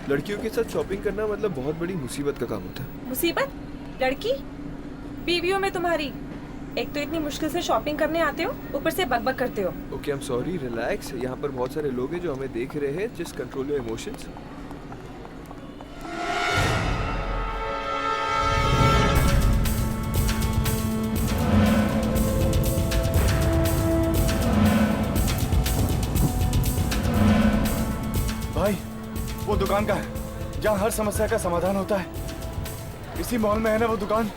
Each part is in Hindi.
लड़कियों के साथ शॉपिंग करना मतलब बहुत बड़ी मुसीबत का काम होता है। मुसीबत? लड़की? बीवियों में तुम्हारी। एक तो इतनी मुश्किल से शॉपिंग करने आते हो, ऊपर से बकबक करते हो। Okay, I am sorry, relax. यहाँ पर बहुत सारे लोग हैं जो हमें देख रहे हैं। Just control your emotions. भाई, वो दुकान का है जहाँ हर समस्या का समाधान होता है। इसी मॉल में है ना वो दुकान?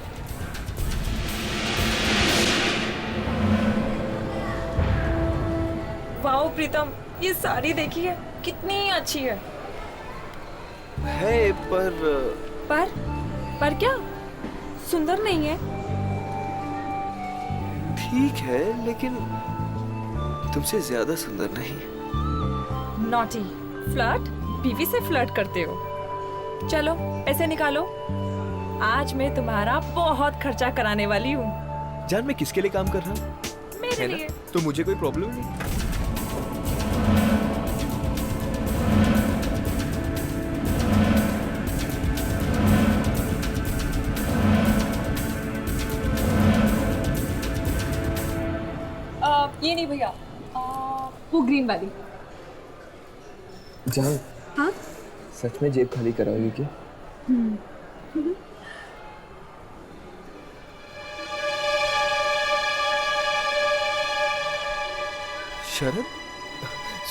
वाओ प्रीतम, ये साड़ी देखिए कितनी अच्छी है। पर पर क्या? सुंदर नहीं है? ठीक है, लेकिन तुमसे ज्यादा सुंदर नहीं। Naughty, flirt? बीवी से फ्लर्ट करते हो? चलो पैसे निकालो, आज मैं तुम्हारा बहुत खर्चा कराने वाली हूँ। जान, मैं किसके लिए काम कर रहा हूँ? मेरे है ना? लिए। तो मुझे कोई प्रॉब्लम नहीं। ये नहीं भैया, वो ग्रीन वाली। जान, हाँ? सच में जेब खाली कराओगे क्या? शरद,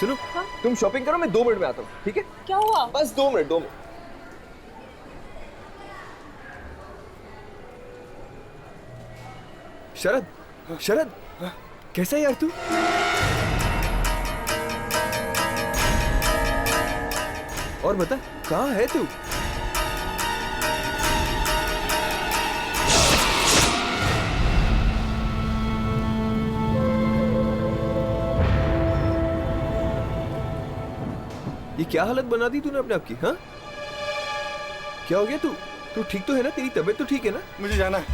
सुनो। हाँ? तुम शॉपिंग करो, मैं 2 मिनट में आता हूँ, ठीक है? क्या हुआ? बस 2 मिनट, 2 मिनट। शरद, शरद, कैसा है यार तू? और बता, कहाँ है तू? ये क्या हालत बना दी तूने अपने आप की? हाँ, क्या हो गया? तू ठीक तो है ना? तेरी तबीयत तो ठीक है ना? मुझे जाना है,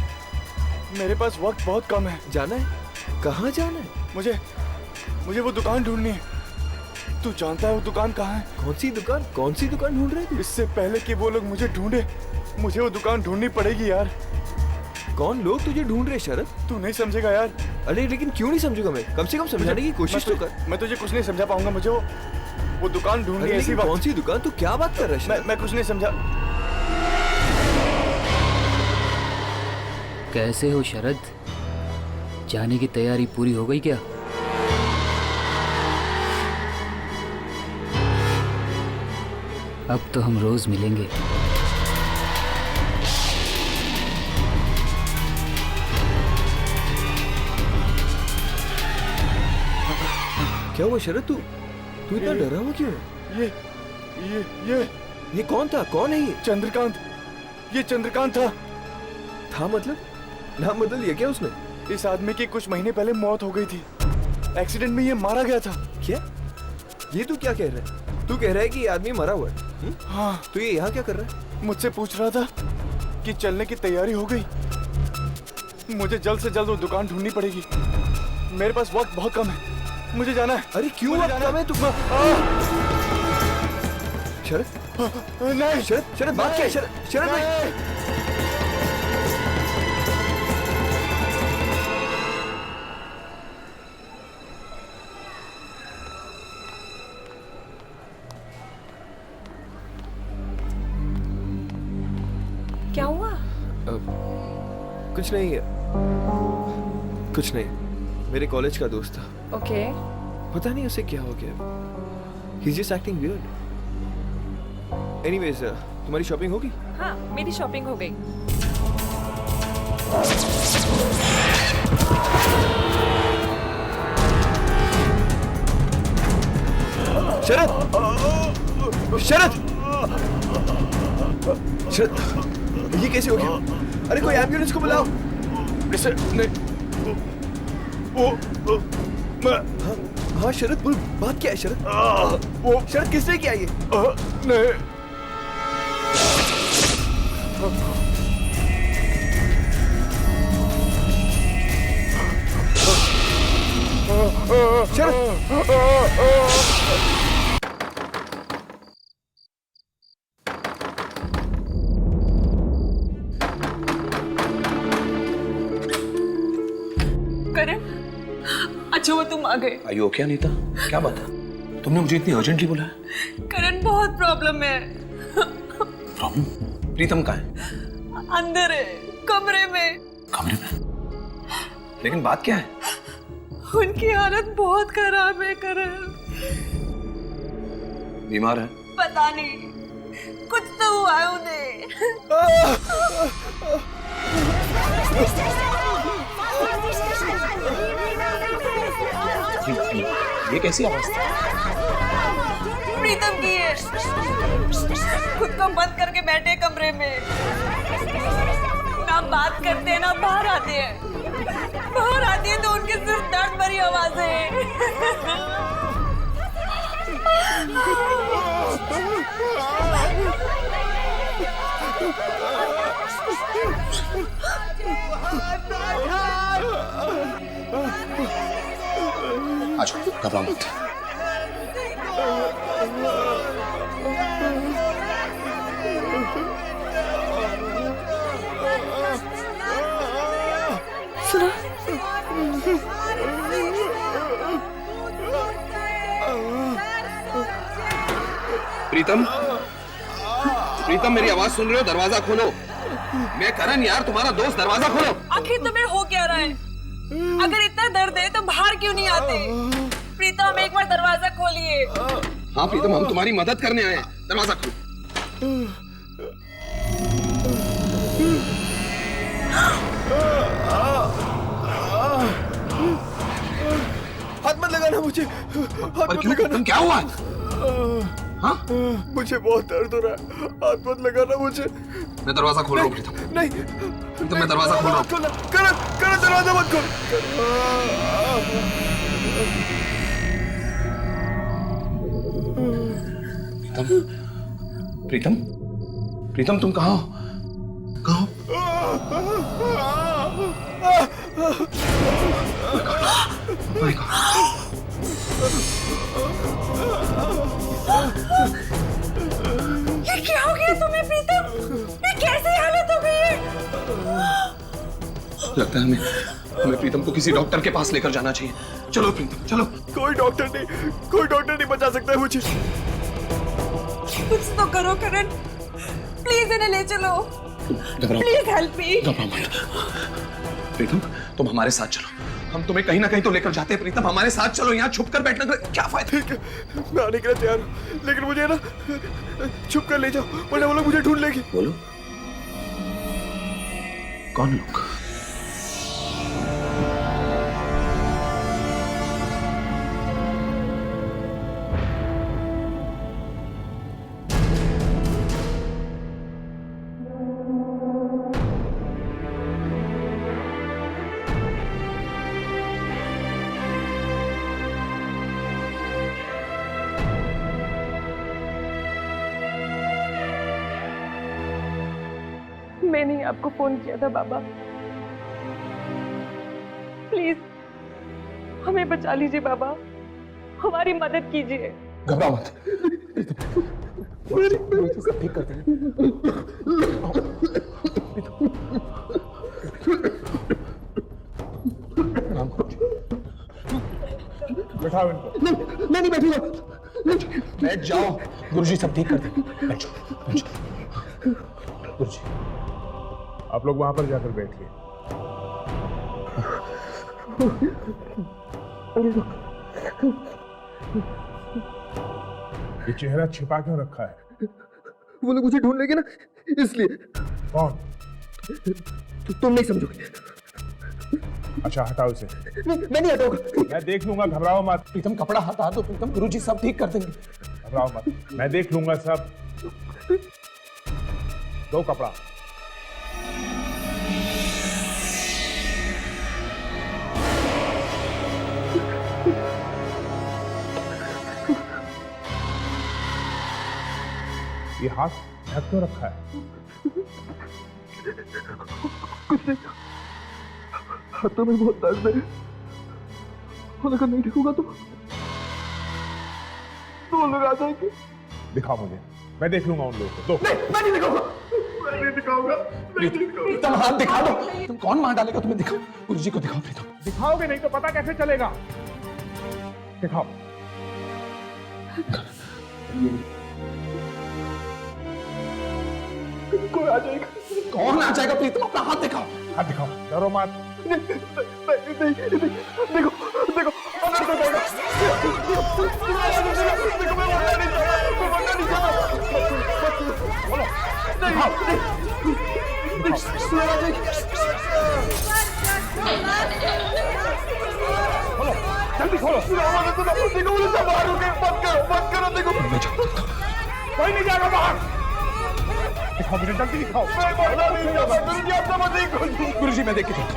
मेरे पास वक्त बहुत कम है। जाना है? कहाँ जाना है? मुझे वो दुकान ढूंढनी है। तू जानता है वो दुकान कहाँ है? कौन सी दुकान? कौन सी दुकान ढूंढ रहे थे? इससे पहले कि वो लोग मुझे ढूंढे, मुझे वो दुकान ढूंढनी पड़ेगी यार। कौन लोग तुझे ढूंढ रहे शरद? तू नहीं समझेगा यार। अरे लेकिन क्यों नहीं समझूंगा मैं? कम से कम समझाने की कोशिश तो कर। मैं तुझे कुछ नहीं समझा पाऊंगा। मुझे वो दुकान ढूंढनी अरे है। ऐसी लेकिन बात। कौन सी दुकान? तू क्या बात कर रहा है शरद? मैं कुछ नहीं समझा। कैसे हो शरद? जाने की तैयारी पूरी हो गई क्या? अब तो हम रोज मिलेंगे। क्या हुआ शरद? तू इतना डरा हुआ क्यों है? ये कौन था? कौन है ये? चंद्रकांत। ये चंद्रकांत था। था मतलब? नाम बदल लिया क्या उसने? इस आदमी की कुछ महीने पहले मौत हो गई थी। एक्सीडेंट में ये मारा गया था। क्या? ये तू क्या कह रहा है? तू कह रहा है कि ये आदमी मरा हुआ है? हाँ। तो ये यहाँ क्या कर रहा है? मुझसे पूछ रहा था कि चलने की तैयारी हो गई। मुझे जल्द से जल्द वो दुकान ढूंढनी पड़ेगी। मेरे पास वक्त बहुत कम है। मुझे जाना है। अरे क्यों मुझे वक्त जाना कम है? तू शरद, नहीं शरद बात क्या है? शरद नहीं। क्या हुआ? कुछ नहीं है, कुछ नहीं। मेरे कॉलेज का दोस्त था। ओके। पता नहीं उसे क्या हो गया। He's just acting weird. Anyways, तुम्हारी शॉपिंग होगी? हाँ, मेरी शॉपिंग हो गई। शरद! शरद! शरद! ये कैसे हो गया? अरे कोई एम्बुलेंस को बुलाओ। हाँ शरद, बोल, बात क्या है शरद? वो शरद, किसने किया ये? नहीं। करण, अच्छा वो तुम आ गए। आयु ओके अनीता, क्या बात है? तुमने मुझे इतनी अर्जेंटली बुलाया? करण बहुत प्रॉब्लम है। प्रॉब्लम? प्रीतम कहाँ है? अंदर है, कमरे में। कमरे में? लेकिन बात क्या है? उनकी हालत बहुत खराब है करण। बीमार है? पता नहीं, कुछ तो हुआ है उन्हें। ये कैसी आवाज थी? प्रीतम की है, खुद को बंद करके बैठे कमरे में, ना बात करते हैं ना बाहर आते हैं। बाहर आती है तो उनके सिर्फ दर्द भरी आवाजें। अच्छा घबराओ मत। सुना? प्रीतम, प्रीतम मेरी आवाज सुन रहे हो? दरवाजा खोलो। मैं करण यार, तुम्हारा दोस्त, दरवाजा खोलो। आखिर तुम्हें हो क्या रहा है? अगर इतना दर्द है तो बाहर क्यों नहीं आते? प्रीतम एक बार दरवाजा खोलिए। हाँ प्रीतम, हम तुम्हारी मदद करने आए हैं, दरवाजा खोलो। हाथ मत लगाना मुझे, हाथ मत लगाना। तुम क्या हुआ? हाँ? मुझे बहुत दर्द हो रहा है, हाथ मत लगाना मुझे। मैं दरवाजा खोल रहा हूँ प्रीतम। नहीं प्रीतम मैं दरवाजा खोल रहा हूँ। करण, करण दरवाजा मत खोल। प्रीतम, प्रीतम, प्रीतम तुम कहाँ हो? कहाँ हो? Oh my God. ये क्या हो गया तुम्हें प्रीतम? ये कैसी हालत हो गई है? लगता है हमें प्रीतम को किसी डॉक्टर के पास लेकर जाना चाहिए। चलो प्रीतम चलो। कोई डॉक्टर नहीं बचा सकता है मुझे। कुछ तो करो करण, प्लीज इन्हें ले चलो। Please help me. घबराओ मत। प्रीतम तुम हमारे साथ चलो, हम तुम्हें कहीं ना कहीं तो लेकर जाते हैं। प्रीतम हमारे साथ चलो, यहाँ छुप कर बैठना का क्या फायदा? ठीक है, मैं आने के लिए तैयार हूँ, लेकिन मुझे ना छुप कर ले जाओ, वरना वो लोग मुझे ढूंढ लेंगे। बोलो, कौन लोग? मैंने ही आपको फोन किया था बाबा, प्लीज हमें बचा लीजिए बाबा, हमारी मदद कीजिए। घबराओ मत, सब ठीक कर देंगे। बैठाओ इनको। मैं नहीं बैठूंगा। बैठ जाओ, गुरुजी सब ठीक कर देंगे। बैठ जाओ गुरुजी। आप लोग वहां पर जाकर बैठिए। ये चेहरा छिपा क्यों रखा है? वो लोग मुझे ढूंढ लेंगे ना, इसलिए। कौन? तुम नहीं समझोगे। अच्छा हटाओ इसे। मैं नहीं हटाऊंगा। मैं देख लूंगा, घबराओ मत। प्रीतम कपड़ा हटा दो प्रीतम, गुरुजी सब ठीक कर देंगे। घबराओ मत, मैं देख लूंगा सब। दो कपड़ा। ये हाथ ढक क्यों रखा है? हाथों में बहुत दर्द है, और अगर नहीं ढकूंगा तो वो लोग आ जाएंगे। दिखाओ मुझे, मैं देख लूंगा उन लोगों को। दो। नहीं, मैं नहीं दिखाऊंगा। प्रीतम हाथ दिखा दो। तुम कौन मार डालेगा तुम्हें? दिखाओ गुरुजी को, दिखाओ प्रीतम। दिखाओगे नहीं तो पता कैसे चलेगा? दिखाओ। कोई आ जाएगा। कौन आ जाएगा प्रीतम? अपना हाथ दिखाओ। हाथ दिखाओ, डरो मत। देखो देखो अंदर को जाएगा। देखो मैं मरना नहीं चाहता। बोलो दिखाओ। खोलो जल्दी खोलो। देखो बोले सब बाहर हो गए। मत करो देखो। कोई नहीं जाएगा बाहर। दिखाओ मुझे, जल्दी दिखाओ। गुरुजी मैं देख के देखता हूं।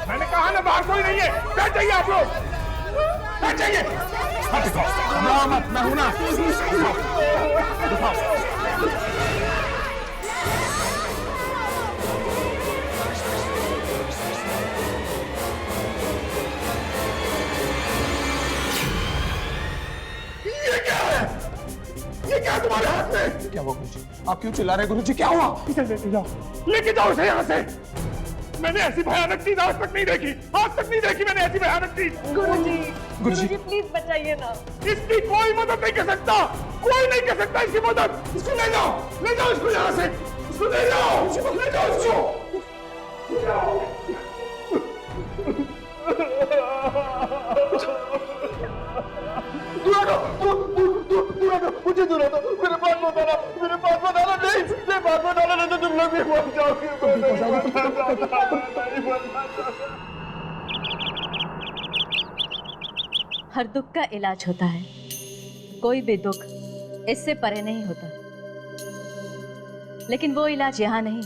मैंने कहा ना बाहर कोई नहीं है। बैठ जाइए आप लोग, बैठ जाइए। हाँ दिखाओ। ना मत, मैं हूं ना। दिखाओ। ये क्या तुम्हारे हाथ में? क्या हुआ गुरुजी? आप क्यों चिल्ला रहे गुरुजी? क्या हुआ? लेके जाओ इसे यहाँ से। मैंने ऐसी भयानक चीज आज तक नहीं देखी। आज तक नहीं देखी मैंने ऐसी भयानक चीज। गुरुजी प्लीज बचाइए ना। इसकी कोई मदद नहीं कर सकता। कोई नहीं कर सकता इसकी मदद। इसको ले जाओ इसको यहाँ से। इसको ले जाओ इसको। मुझे दूरा दो। मेरे पास बताना नहीं। मेरे पास बताना नहीं तो तुम लोग भी मर जाओगे। हर दुख का इलाज होता है, कोई भी दुख इससे परे नहीं होता। लेकिन वो इलाज यहाँ नहीं,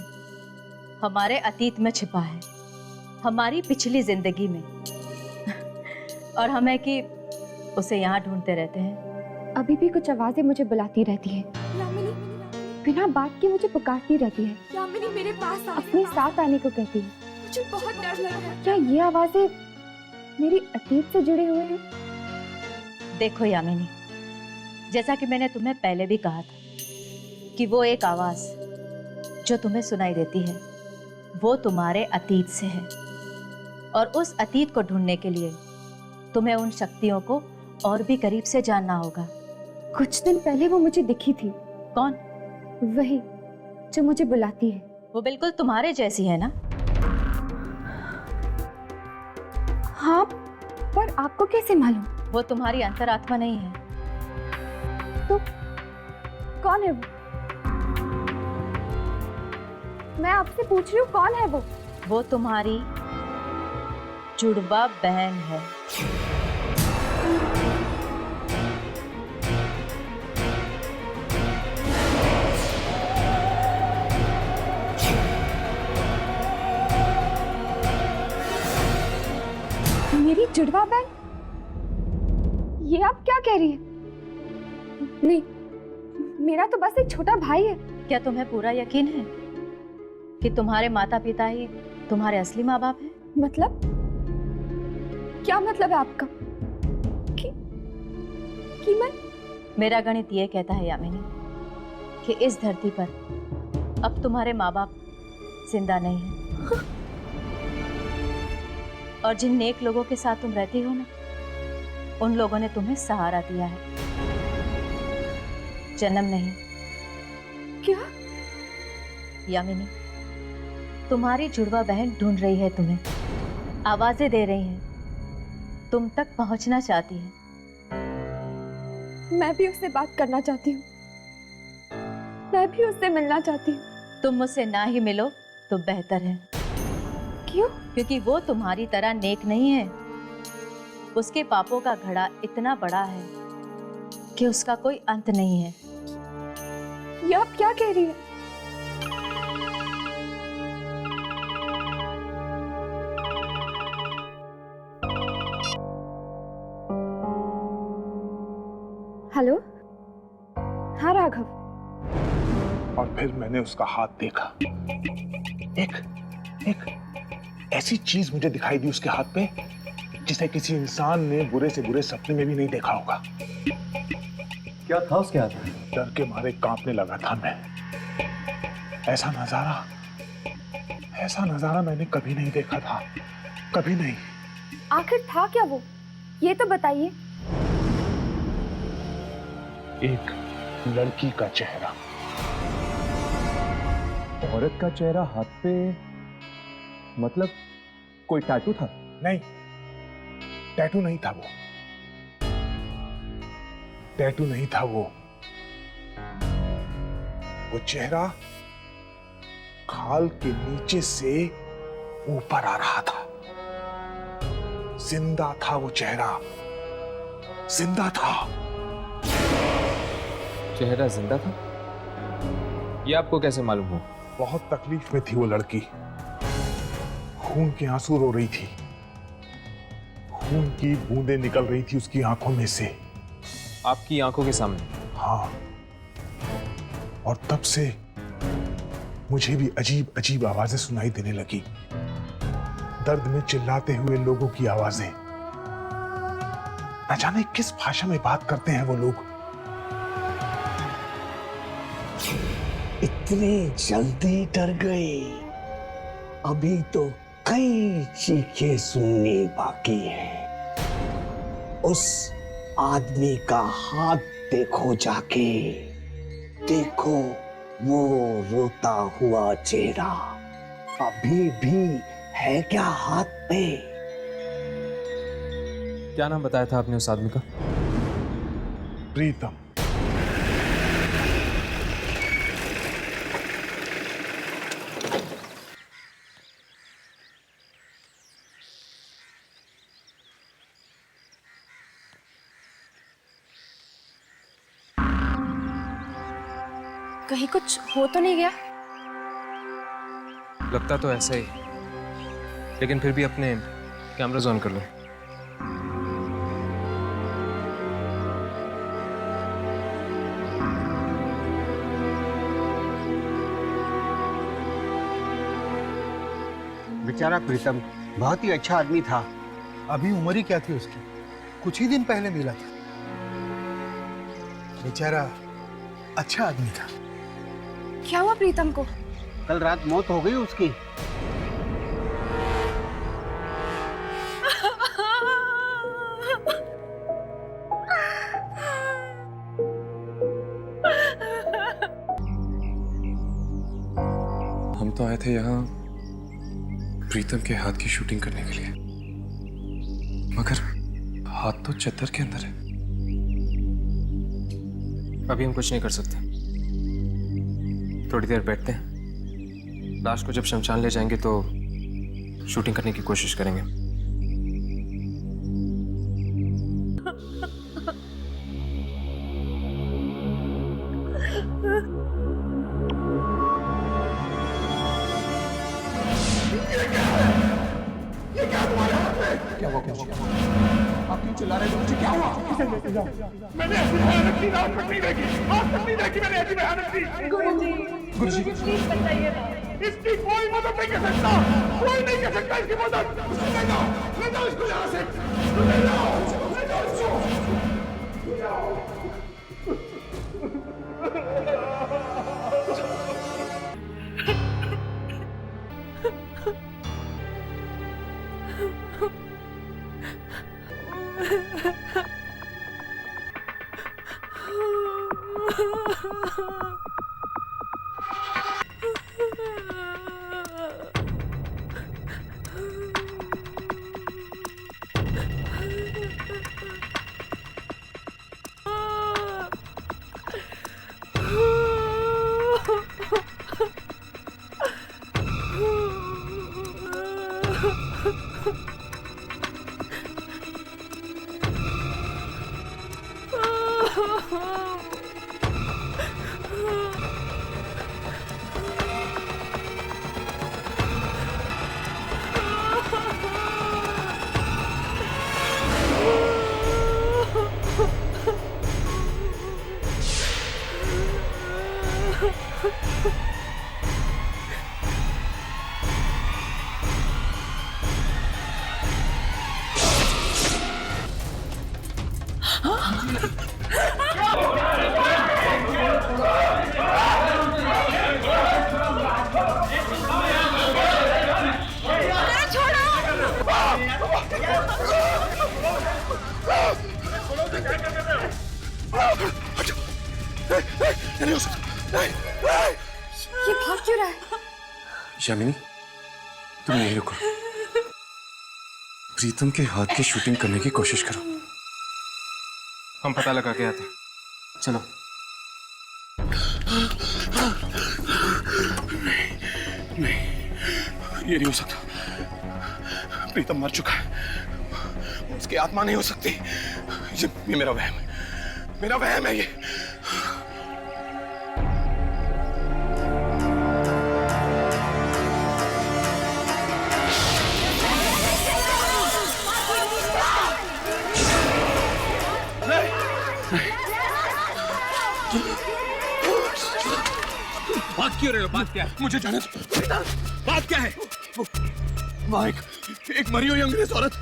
हमारे अतीत में छिपा है, हमारी पिछली जिंदगी में। और हमें कि उसे यहाँ ढूंढते रहते हैं। अभी भी कुछ आवाजें मुझे बुलाती रहती है, बिना बात के मुझे पुकारती रहती है। यामिनी मेरे पास आ, अपने साथ आने को कहती है। मुझे बहुत डर लग रहा है। क्या ये आवाजें मेरी अतीत से जुड़े हुए हैं? देखो यामिनी, जैसा कि मैंने तुम्हें पहले भी कहा था कि वो एक आवाज जो तुम्हें सुनाई देती है वो तुम्हारे अतीत से है। और उस अतीत को ढूंढने के लिए तुम्हें उन शक्तियों को और भी करीब से जानना होगा। कुछ दिन पहले वो मुझे दिखी थी। कौन? वही जो मुझे बुलाती है। वो बिल्कुल तुम्हारे जैसी है ना? हाँ, पर आपको कैसे मालूम? वो तुम्हारी अंतरात्मा नहीं है। तो कौन है वो? मैं आपसे पूछ रही हूँ, कौन है वो? वो तुम्हारी जुड़वा बहन है। मेरी जुड़वा बहन? ये आप क्या कह रही है? नहीं, मेरा तो बस एक छोटा भाई है। क्या तुम्हें पूरा यकीन है कि तुम्हारे माता पिता ही तुम्हारे असली माँ बाप हैं? मतलब? क्या मतलब है आपका? कि मैं? मेरा गणित ये कहता है यामिनी कि इस धरती पर अब तुम्हारे माँ बाप जिंदा नहीं हैं। और जिन नेक लोगों के साथ तुम रहती हो ना, उन लोगों ने तुम्हें सहारा दिया है, जन्म नहीं। क्या? यामिनी, तुम्हारी जुड़वा बहन ढूंढ रही है तुम्हें, आवाजें दे रही हैं, तुम तक पहुंचना चाहती है। मैं भी उससे बात करना चाहती हूँ। मैं भी उससे मिलना चाहती हूँ। तुम मुझसे ना ही मिलो तो बेहतर है। क्यों? क्योंकि वो तुम्हारी तरह नेक नहीं है। उसके पापों का घड़ा इतना बड़ा है कि उसका कोई अंत नहीं है। ये आप क्या कह रही है? हेलो? हाँ राघव। और फिर मैंने उसका हाथ देखा। एक ऐसी चीज मुझे दिखाई दी उसके हाथ पे जिसे किसी इंसान ने बुरे से बुरे सपने में भी नहीं देखा होगा। क्या था उसके हाथ में? डर के मारे कांपने लगा था मैं। ऐसा नजारा मैंने कभी नहीं देखा था, कभी नहीं। आखिर था क्या वो, ये तो बताइए। एक लड़की का चेहरा। औरत का चेहरा हाथ पे, मतलब कोई टैटू था? नहीं, टैटू नहीं था वो, टैटू नहीं था वो चेहरा खाल के नीचे से ऊपर आ रहा था। जिंदा था वो चेहरा, जिंदा था। चेहरा जिंदा था? ये आपको कैसे मालूम हो? बहुत तकलीफ में थी वो लड़की, खून के आंसू रो रही थी, खून की बूंदें निकल रही थी उसकी आंखों में से। आपकी आंखों के सामने? हाँ, और तब से मुझे भी अजीब अजीब आवाजें सुनाई देने लगी, दर्द में चिल्लाते हुए लोगों की आवाजें। न जाने किस भाषा में बात करते हैं वो लोग। इतनी जल्दी डर गए? अभी तो कई चीखें सुननी बाकी है। उस आदमी का हाथ देखो जाके, देखो वो रोता हुआ चेहरा अभी भी है क्या हाथ पे? क्या नाम बताया था आपने उस आदमी का? प्रीतम। कहीं कुछ हो तो नहीं गया? लगता तो ऐसा ही, लेकिन फिर भी अपने कैमरास ऑन कर लो। बेचारा प्रीतम बहुत ही अच्छा आदमी था। अभी उम्र ही क्या थी उसकी, कुछ ही दिन पहले मिला था। बेचारा अच्छा आदमी था। क्या हुआ प्रीतम को? कल रात मौत हो गई उसकी। हम तो आए थे यहाँ प्रीतम के हाथ की शूटिंग करने के लिए, मगर हाथ तो चद्दर के अंदर है। अभी हम कुछ नहीं कर सकते, थोड़ी देर बैठते हैं। लाश को जब शमशान ले जाएंगे तो शूटिंग करने की कोशिश करेंगे। क्या हुआ? आप क्यों चिल्ला रहे हो? मुझे क्या हुआ? मैंने ऐसी भयानक चीज आज तक नहीं देखी, आज तक नहीं देखी मैंने ऐसी भयानक चीज। गुरुजी प्लीज बताइए ना। इसकी कोई मदद नहीं कर सकता, कोई नहीं कर सकता इसकी मदद। ले जाओ इसको यहाँ से, ले जाओ इसको। नहीं हो सकता। नहीं, नहीं। ये भाग क्यों रहा है? यामिनी, तुम यहीं रुको। प्रीतम के हाथ की शूटिंग करने की कोशिश करो। हम पता लगा के आते हैं। चलो। नहीं, ये नहीं हो सकता। प्रीतम मर चुका है, उसकी आत्मा नहीं हो सकती। ये मेरा वहम है, मेरा वहम है ये। बात क्यों रहे हो? बात क्या है? मुझे जाने दो। बात क्या है? वहाँ एक मरी हुई अंग्रेज औरत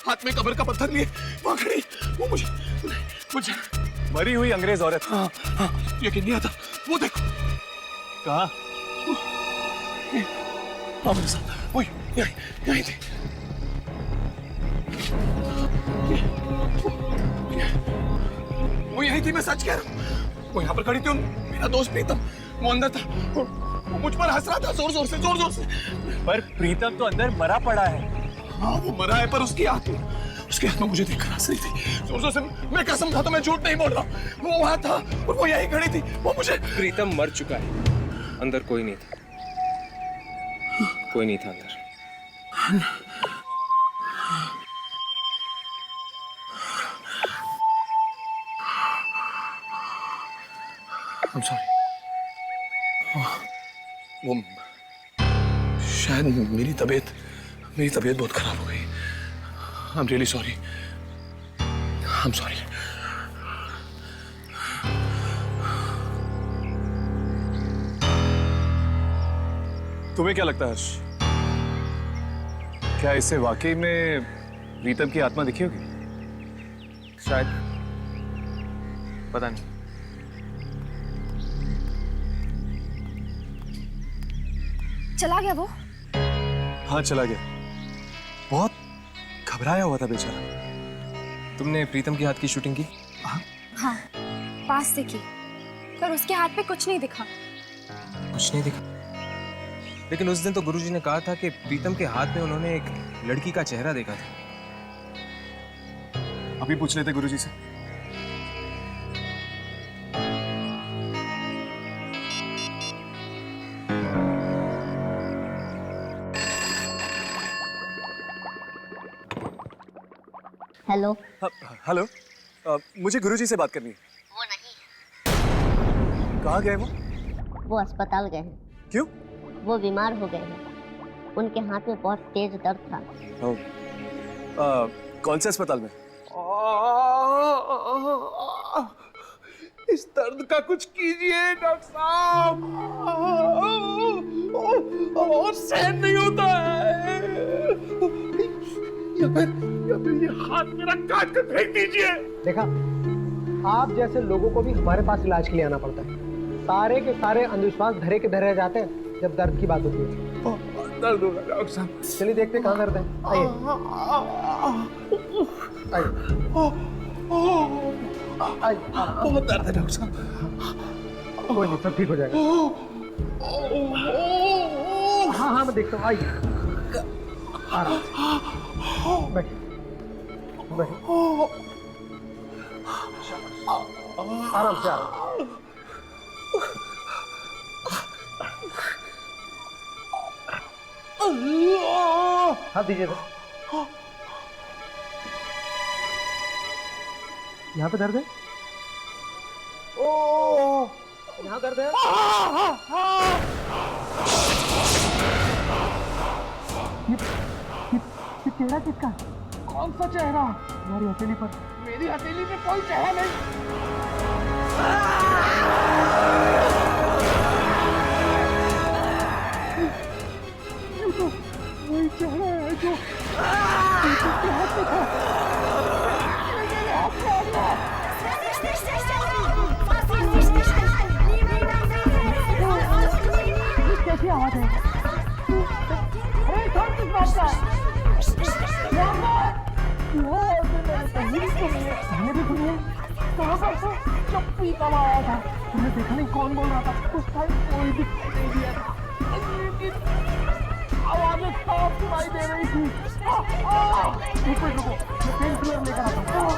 हाथ में कब्र का पत्थर लिए वहाँ खड़ी। वो मुझे मरी हुई अंग्रेज औरत? हाँ, यकीन नहीं आता। वो देखो। कहाँ? हाँ मेरे साथ। वही यहीं थी। वो यहीं थी, मैं सच कह रहा हूँ। वो यहाँ पर खड़ी थी। मेरा दोस्त प्रीतम वो अंदर था। वो मुझ पर हंस रहा था जोर जोर से। पर प्रीतम तो अंदर मरा पड़ा है। हाँ वो मरा है, पर उसकी आत्मा मुझे देखकर हंस रही थी जोर जोर से। मैं कसम खाता, मैं झूठ नहीं बोल रहा। वो वहां था और वो यहीं खड़ी थी। वो मुझे। प्रीतम मर चुका है, अंदर कोई नहीं था। कोई नहीं था अंदर। I'm sorry. वो शायद मेरी तबीयत बहुत खराब हो गई। I'm really sorry. I'm sorry. तुम्हें क्या लगता है हर्ष? क्या इससे वाकई में प्रीतम की आत्मा दिखी होगी? शायद, पता नहीं। चला गया वो? हाँ चला गया। बहुत घबराया हुआ था बेचारा। तुमने प्रीतम के हाथ की शूटिंग की? हाँ, पास से की, पर उसके हाथ पे कुछ नहीं दिखा। कुछ नहीं दिखा? लेकिन उस दिन तो गुरुजी ने कहा था कि प्रीतम के हाथ में उन्होंने एक लड़की का चेहरा देखा था। अभी पूछ लेते गुरुजी से। हेलो। हेलो, मुझे गुरुजी से बात करनी है। वो नहीं। कहाँ गए वो? वो अस्पताल गए हैं। क्यों? वो बीमार हो गए हैं। उनके हाथ में बहुत तेज दर्द था। कौन से अस्पताल में? इस दर्द का कुछ कीजिए डॉक्टर साहब। और सहन नहीं होता है। या फिर ये हाथ मेरा काट कर फेंक दीजिए। देखा, आप जैसे लोगों को भी हमारे पास इलाज के लिए आना पड़ता है। सारे के सारे अंधविश्वास धरे के धरे जाते हैं जब दर्द की बात होती है। दर्द होगा डॉक्टर साहब। चलिए देखते कहाँ दर्द है। आइए आइए। बहुत दर्द है डॉक्टर साहब। कोई नहीं, सब ठीक हो जाएगा। हाँ मैं देखता हूँ। आइए आराम से बैठिए। आराम से। हाथ दीजिए। यहाँ पे दर्द है? यहाँ दर्द है? ये चेहरा किसका? कौन सा चेहरा? तुम्हारी हथेली पर। मेरी हथेली पे कोई चेहरा नहीं। ये तो वही चेहरा है जो के हाथ में था। कैसी आवाज है? अरे कौन किस बात का? भी सुनिए। कहाँ पर? जब प्रीतम आया था तुमने देखा नहीं कौन बोल रहा था? उस टाइम कोई दिखाई नहीं दिया था, लेकिन आवाजें साफ सुनाई दे रही थी। रुको रुको, मैं पेन किलर लेकर आता हूँ।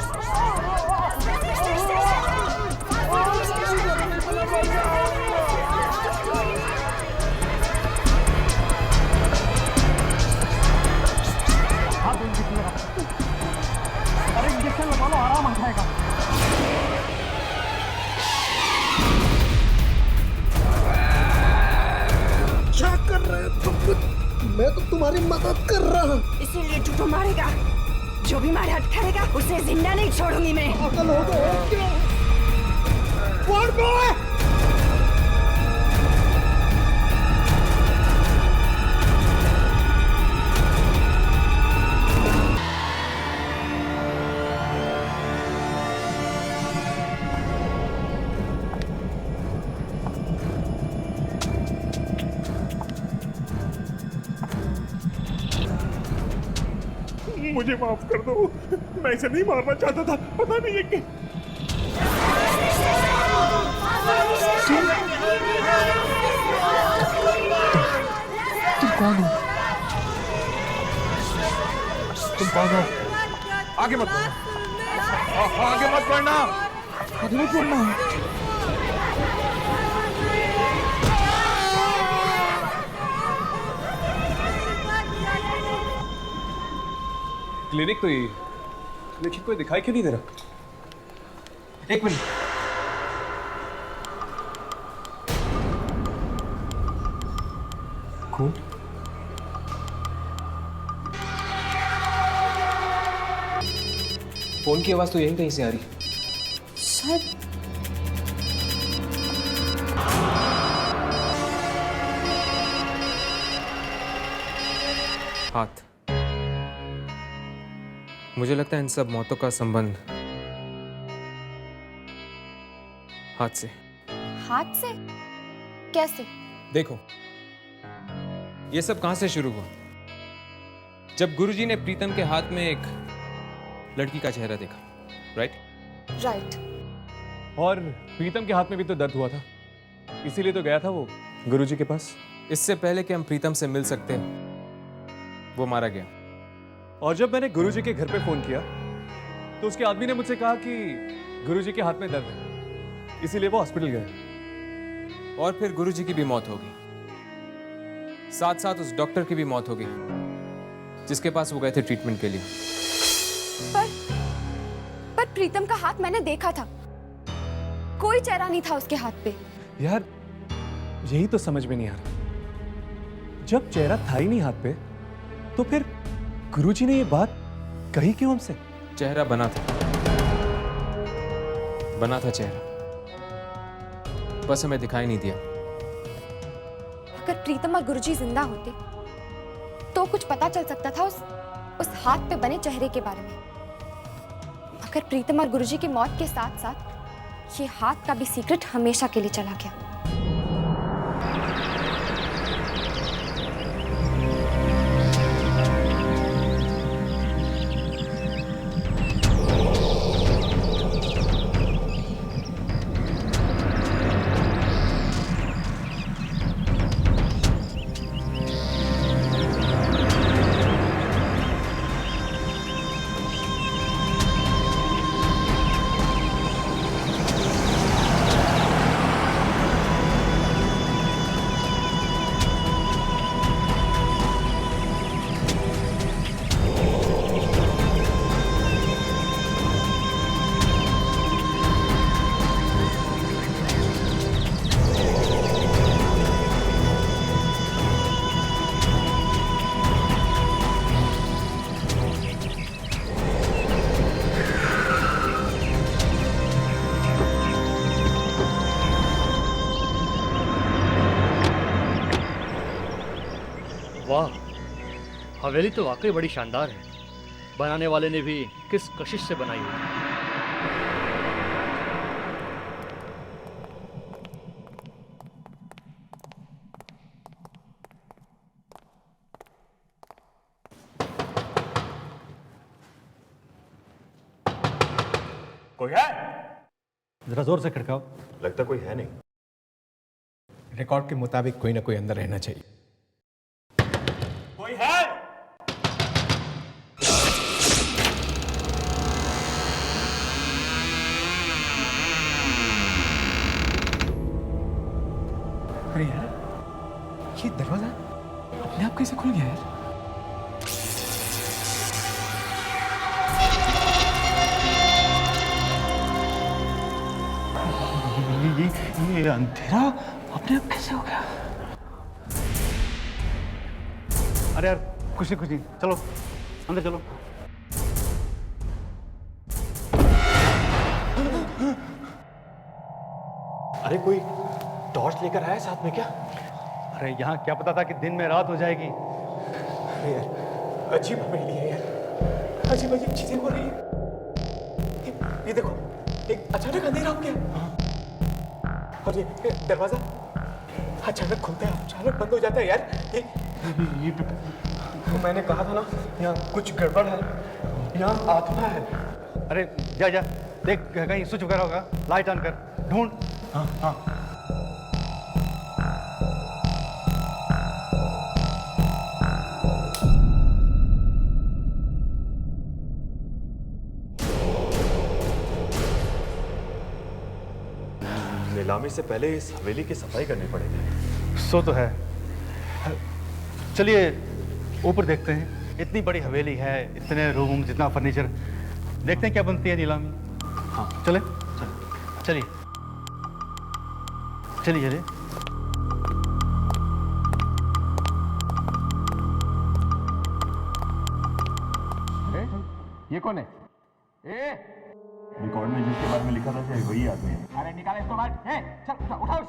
हाँ इंजेक्शन लगा, अरे इंजेक्शन लगा लो, आराम आ जाएगा। क्या कर रहे हो तुम? मैं तो तुम्हारी मदद कर रहा हूँ। इसीलिए तू तो मारेगा। जो भी मारे हट करेगा उसे जिंदा नहीं छोड़ूंगी मैं। पागल हो गए हो क्या? What boy? मुझे माफ कर दो, मैं इसे नहीं मारना चाहता था, पता नहीं है कि तुम कौन हो? तुम कौन हो? आगे मत बढ़ना, आगे मत बढ़ना, आगे मत बढ़ना। क्लिनिक तो यही है, लेकिन कोई दिखाई क्यों नहीं दे रहा? एक मिनट, खून? फोन की आवाज तो यहीं कहीं से आ रही है। शायद हाथ। मुझे लगता है इन सब मौतों का संबंध हाथ से। हाथ से? कैसे? देखो, ये सब कहां से शुरू हुआ? जब गुरुजी ने प्रीतम के हाथ में एक लड़की का चेहरा देखा, राइट? राइट। और प्रीतम के हाथ में भी तो दर्द हुआ था, इसीलिए तो गया था वो गुरुजी के पास। इससे पहले कि हम प्रीतम से मिल सकते, वो मारा गया। और जब मैंने गुरुजी के घर पे फोन किया तो उसके आदमी ने मुझसे कहा कि गुरुजी के हाथ में दर्द है, इसीलिए वो हॉस्पिटल गए। और फिर गुरुजी की भी मौत हो गई, साथ साथ उस डॉक्टर की भी मौत हो गई जिसके पास वो गए थे ट्रीटमेंट के लिए। पर प्रीतम का हाथ मैंने देखा था, कोई चेहरा नहीं था उसके हाथ पे। यार यही तो समझ में नहीं आ रहा, जब चेहरा था ही नहीं हाथ पे तो फिर गुरुजी ने ये बात कही क्यों हमसे? चेहरा बना था चेहरा, बस हमें दिखाई नहीं दिया। अगर प्रीतम और गुरुजी जिंदा होते तो कुछ पता चल सकता था उस हाथ पे बने चेहरे के बारे में। मगर प्रीतम और गुरुजी की मौत के साथ साथ ये हाथ का भी सीक्रेट हमेशा के लिए चला गया। वाह, हवेली तो वाकई बड़ी शानदार है। बनाने वाले ने भी किस कशिश से बनाई होगी। कोई है? जरा जोर से खड़काओ। लगता कोई है नहीं। रिकॉर्ड के मुताबिक कोई ना कोई अंदर रहना चाहिए। कोई है? अरे यार, ये दरवाजा अपने आप कैसे खुल गया यार? ये अंधेरा अपने आप कैसे हो गया? अरे यार, कुछ नहीं, चलो अंदर चलो। अरे कोई टॉर्च लेकर आया साथ में क्या? अरे यहाँ क्या पता था कि दिन में रात हो जाएगी। अरे यार, अजीब हवेली है यार, अजीब अजीब चीजें हो रही है। ये देखो, एक अचानक अंधेरा हो गया और ये दरवाजा अचानक खुलता है, अचानक बंद हो जाता है यार। ये तो मैंने कहा था ना, यहाँ कुछ गड़बड़ है, यहाँ आत्मा है। अरे जा देख, कहीं स्विच वगैरह होगा, लाइट ऑन कर, ढूंढ। हाँ हाँ। नीलामी से पहले इस हवेली की सफाई करनी पड़ेगी। सो तो है। चलिए ऊपर देखते हैं। इतनी बड़ी हवेली है, इतने रूम, जितना फर्नीचर, देखते हैं क्या बनती है नीलामी। हाँ चले चलिए चलिए चलिए। ये कौन है? रिकॉर्ड में जिसके बारे में लिखा था शायद वही आदमी है। अरे निकाले इसको बाहर। चल उठाओ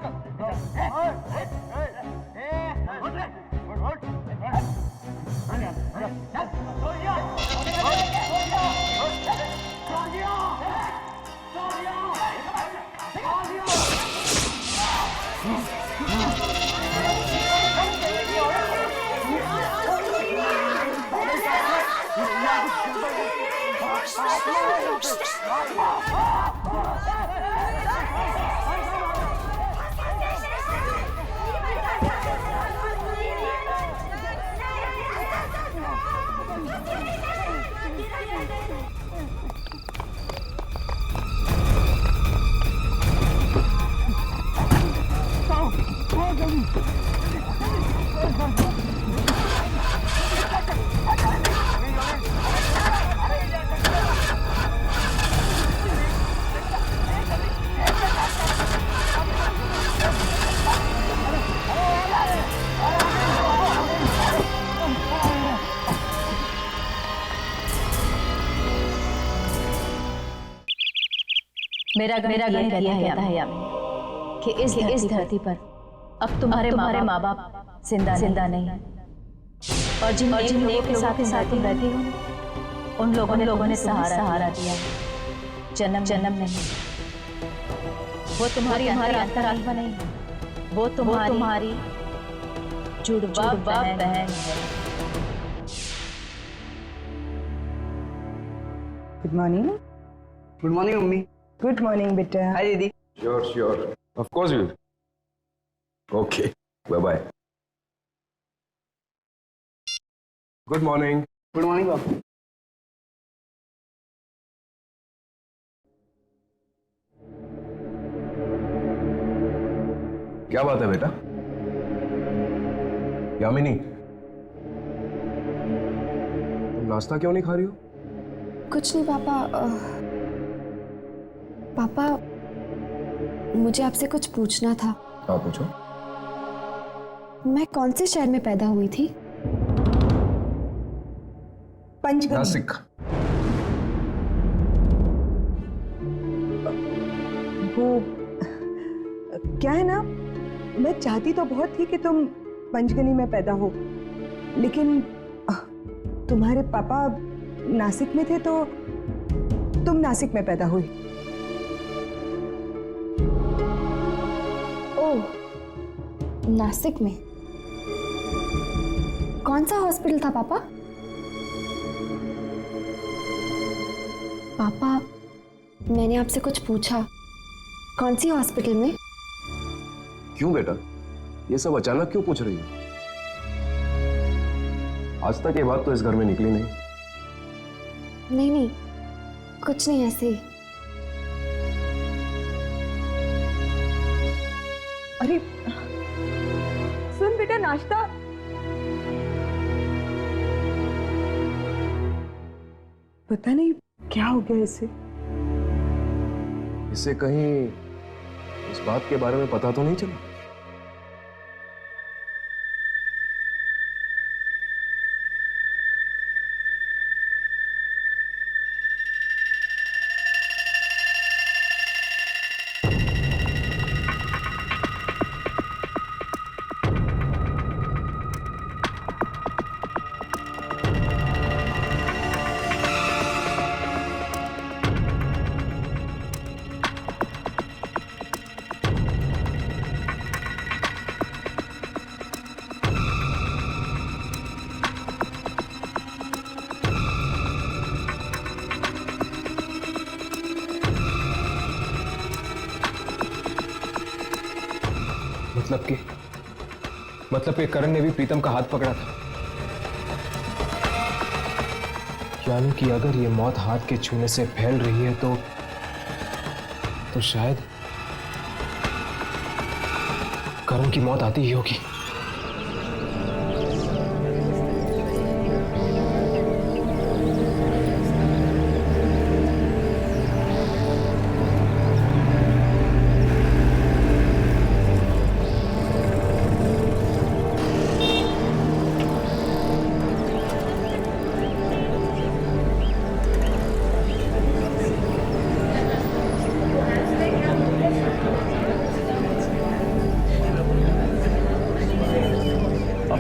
मेरा गण कहता है यामी कि इस धरती पर अब तुम्हारे माँ बाप जिंदा नहीं है, और जिन लोगों के साथ तुम रहती हो उन लोगों ने सहारा दिया, जन्म नहीं। वो तुम्हारी अंतरात्मा नहीं है, वो तुम्हारी जुड़वा बहन है। Good morning. Good morning mummy. Good morning बेटा। हाय दीदी। Sure. Of course you will. Okay. Bye-bye. Good morning. Good morning बाबू। क्या बात है बेटा? यामिनी, तुम नाश्ता क्यों नहीं खा रही हो? कुछ नहीं पापा। पापा, मुझे आपसे कुछ पूछना था। हाँ पूछो। मैं कौन से शहर में पैदा हुई थी? पंचगनी। नासिक। वो क्या है ना, मैं चाहती तो बहुत थी कि तुम पंचगनी में पैदा हो, लेकिन तुम्हारे पापा नासिक में थे तो तुम नासिक में पैदा हुई। ओह, नासिक में? कौन सा हॉस्पिटल था पापा? पापा, मैंने आपसे कुछ पूछा कौन सी हॉस्पिटल में? क्यों बेटा, ये सब अचानक क्यों पूछ रही हो? आज तक ये बात तो इस घर में निकली नहीं। नहीं नहीं, कुछ नहीं, ऐसे ही। अरे सुन बेटा, नाश्ता। पता नहीं क्या हो गया इसे। इसे कहीं इस बात के बारे में पता तो नहीं चला? मतलब कि करण ने भी प्रीतम का हाथ पकड़ा था। यानी कि अगर ये मौत हाथ के छूने से फैल रही है तो शायद करण की मौत आती ही होगी।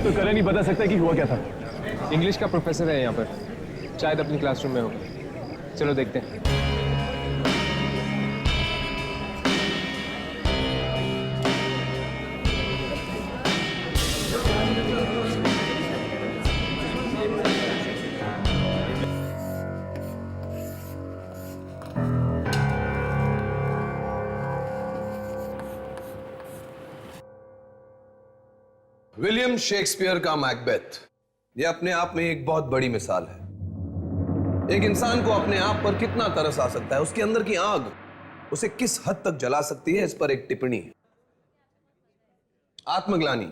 तो करण नहीं बता सकता कि हुआ क्या था। इंग्लिश का प्रोफेसर है यहाँ पर, शायद अपनी क्लासरूम में होगा। चलो देखते हैं। विलियम शेक्सपियर का मैकबेथ, यह अपने आप में एक बहुत बड़ी मिसाल है। एक इंसान को अपने आप पर कितना तरस आ सकता है, उसके अंदर की आग उसे किस हद तक जला सकती है, इस पर एक टिप्पणी है। आत्मग्लानि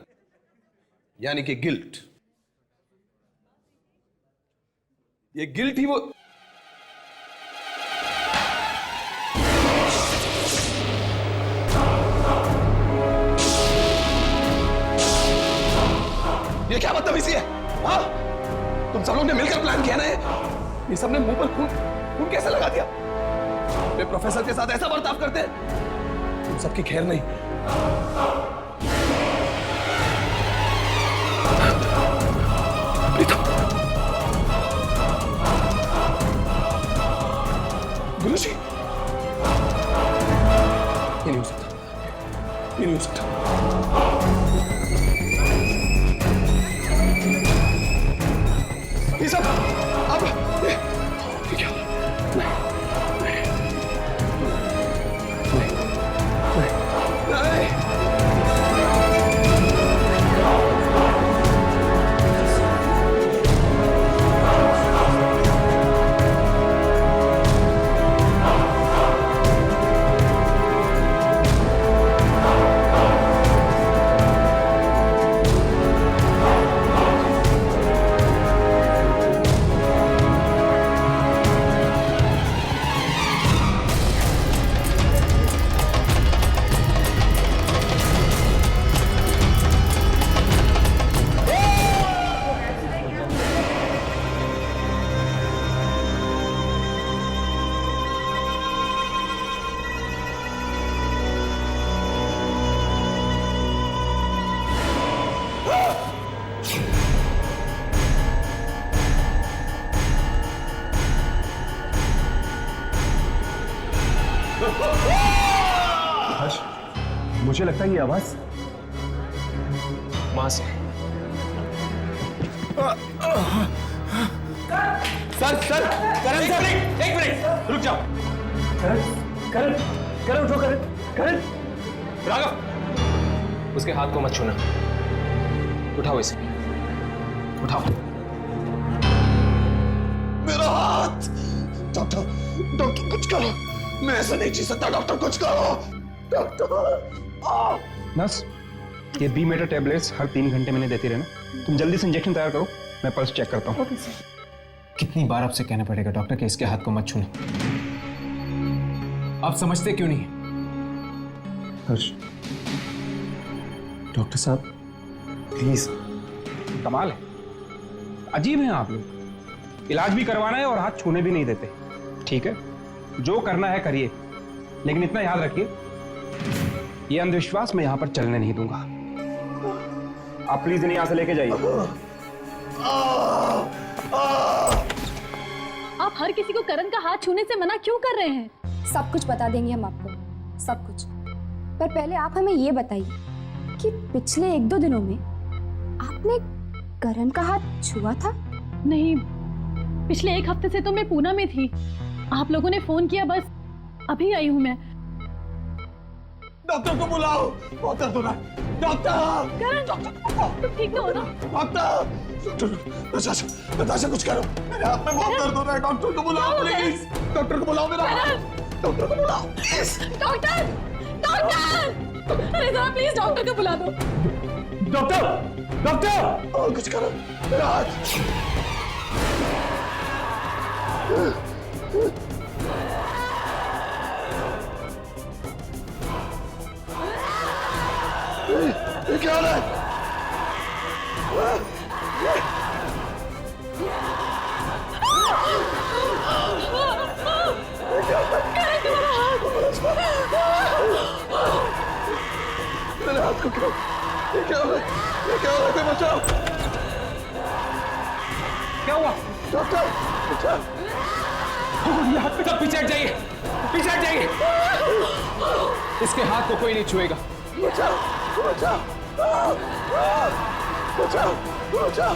यानी कि गिल्ट। ये गिल्ट ही वो ये क्या बदतमीजी है? हाँ, तुम सब लोग ने मिलकर प्लान किया ना ये सबने मुंह पर खून कैसे लगा दिया? वे प्रोफेसर के साथ ऐसा बर्ताव करते हैं? तुम सबकी खैर नहीं। प्रीतम, गुरुजी, ये नहीं हो सकता, ये नहीं हो सकता। ये सब अब ये क्या? नहीं, नहीं, नहीं, नहीं। हर्ष, मुझे लगता है ये आवाज मां से। सर, करण सर, एक मिनट रुक जाओ। करण उठो करण। करण, राघव, उसके हाथ को मत छूना। उठाओ इसे, उठाओ। मेरा हाथ! डॉक्टर, डॉक्टर कुछ करो, मैं ऐसा नहीं जी सकता। डॉक्टर कुछ करो, डॉक्टर। नर्स, ये बीमेटा टैबलेट्स हर 3 घंटे में देती रहना। तुम जल्दी से इंजेक्शन तैयार करो, मैं पल्स चेक करता हूँ। Okay sir. कितनी बार आपसे कहना पड़ेगा डॉक्टर कि इसके हाथ को मत छूना? आप समझते क्यों नहीं? हर्ष, डॉक्टर साहब प्लीज। कमाल है, अजीब हैं आप लोग। इलाज भी करवाना है और हाथ छूने भी नहीं देते। ठीक है, जो करना है करिए, लेकिन इतना याद रखिए, ये अंधविश्वास मैं यहां पर चलने नहीं दूंगा। आप प्लीज इन्हें यहां से लेके जाइए। आप हर किसी को करण का हाथ छूने से मना क्यों कर रहे हैं? सब कुछ बता देंगे हम आपको, सब कुछ। पर पहले आप हमें ये बताइए कि पिछले 1-2 दिनों में आपने करण का हाथ छुआ था? नहीं, पिछले 1 हफ्ते से तो मैं पूना में थी। आप लोगों ने फोन किया, बस अभी आई हूँ मैं। डॉक्टर को बुलाओ, बहुत दर्द हो रहा है। डॉक्टर! करण, तुम ठीक तो हो ना? डॉक्टर! नताशा, नताशा कुछ करो, मेरे हाथ में बहुत दर्द हो रहा है। डॉक्टर को बुलाओ प्लीज। डॉक्टर को बुलाओ मेरा हाथ। डॉक्टर को बुलाओ प्लीज। डॉक्टर! डॉक्टर! अरे जरा प्लीज डॉक्टर को बुला दो। डॉक्टर! डॉक्टर! और कुछ करो, मेरा हाथ। ये क्या हो रहा है? मेरे हाथ को क्यों? ये क्या हो रहा है? ये क्या हो रहा है? कोई बचाओ! क्या हुआ? डॉक्टर, बचाओ! ये हाथ पे, पीछे हट जाइए, पीछे हट जाइए। इसके हाथ को कोई नहीं छुएगा। बचाओ, बचाओ, बचाओ, बचाओ।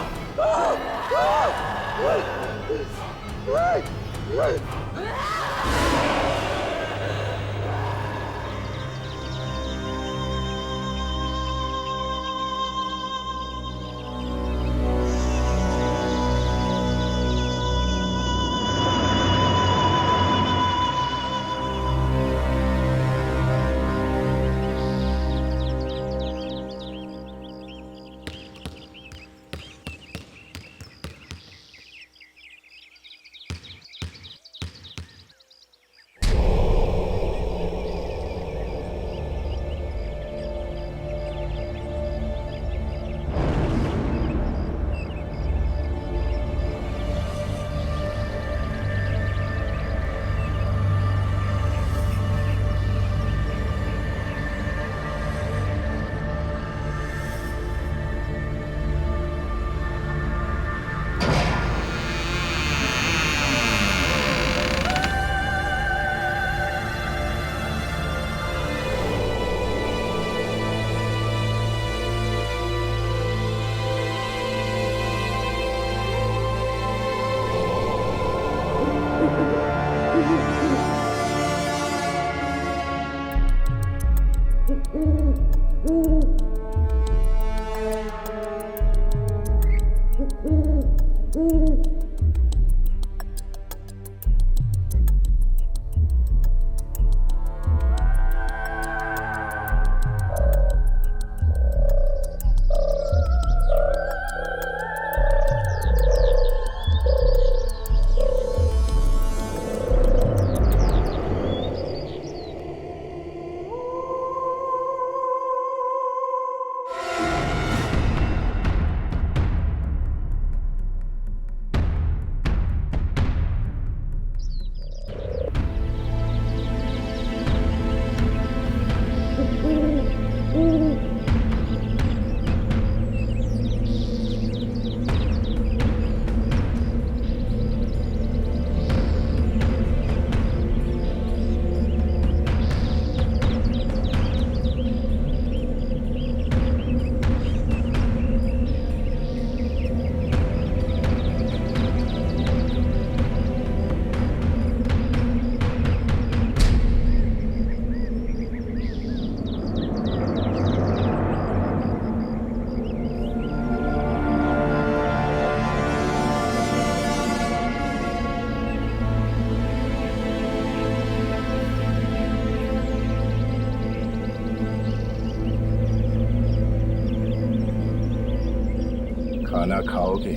खाना खाओगे?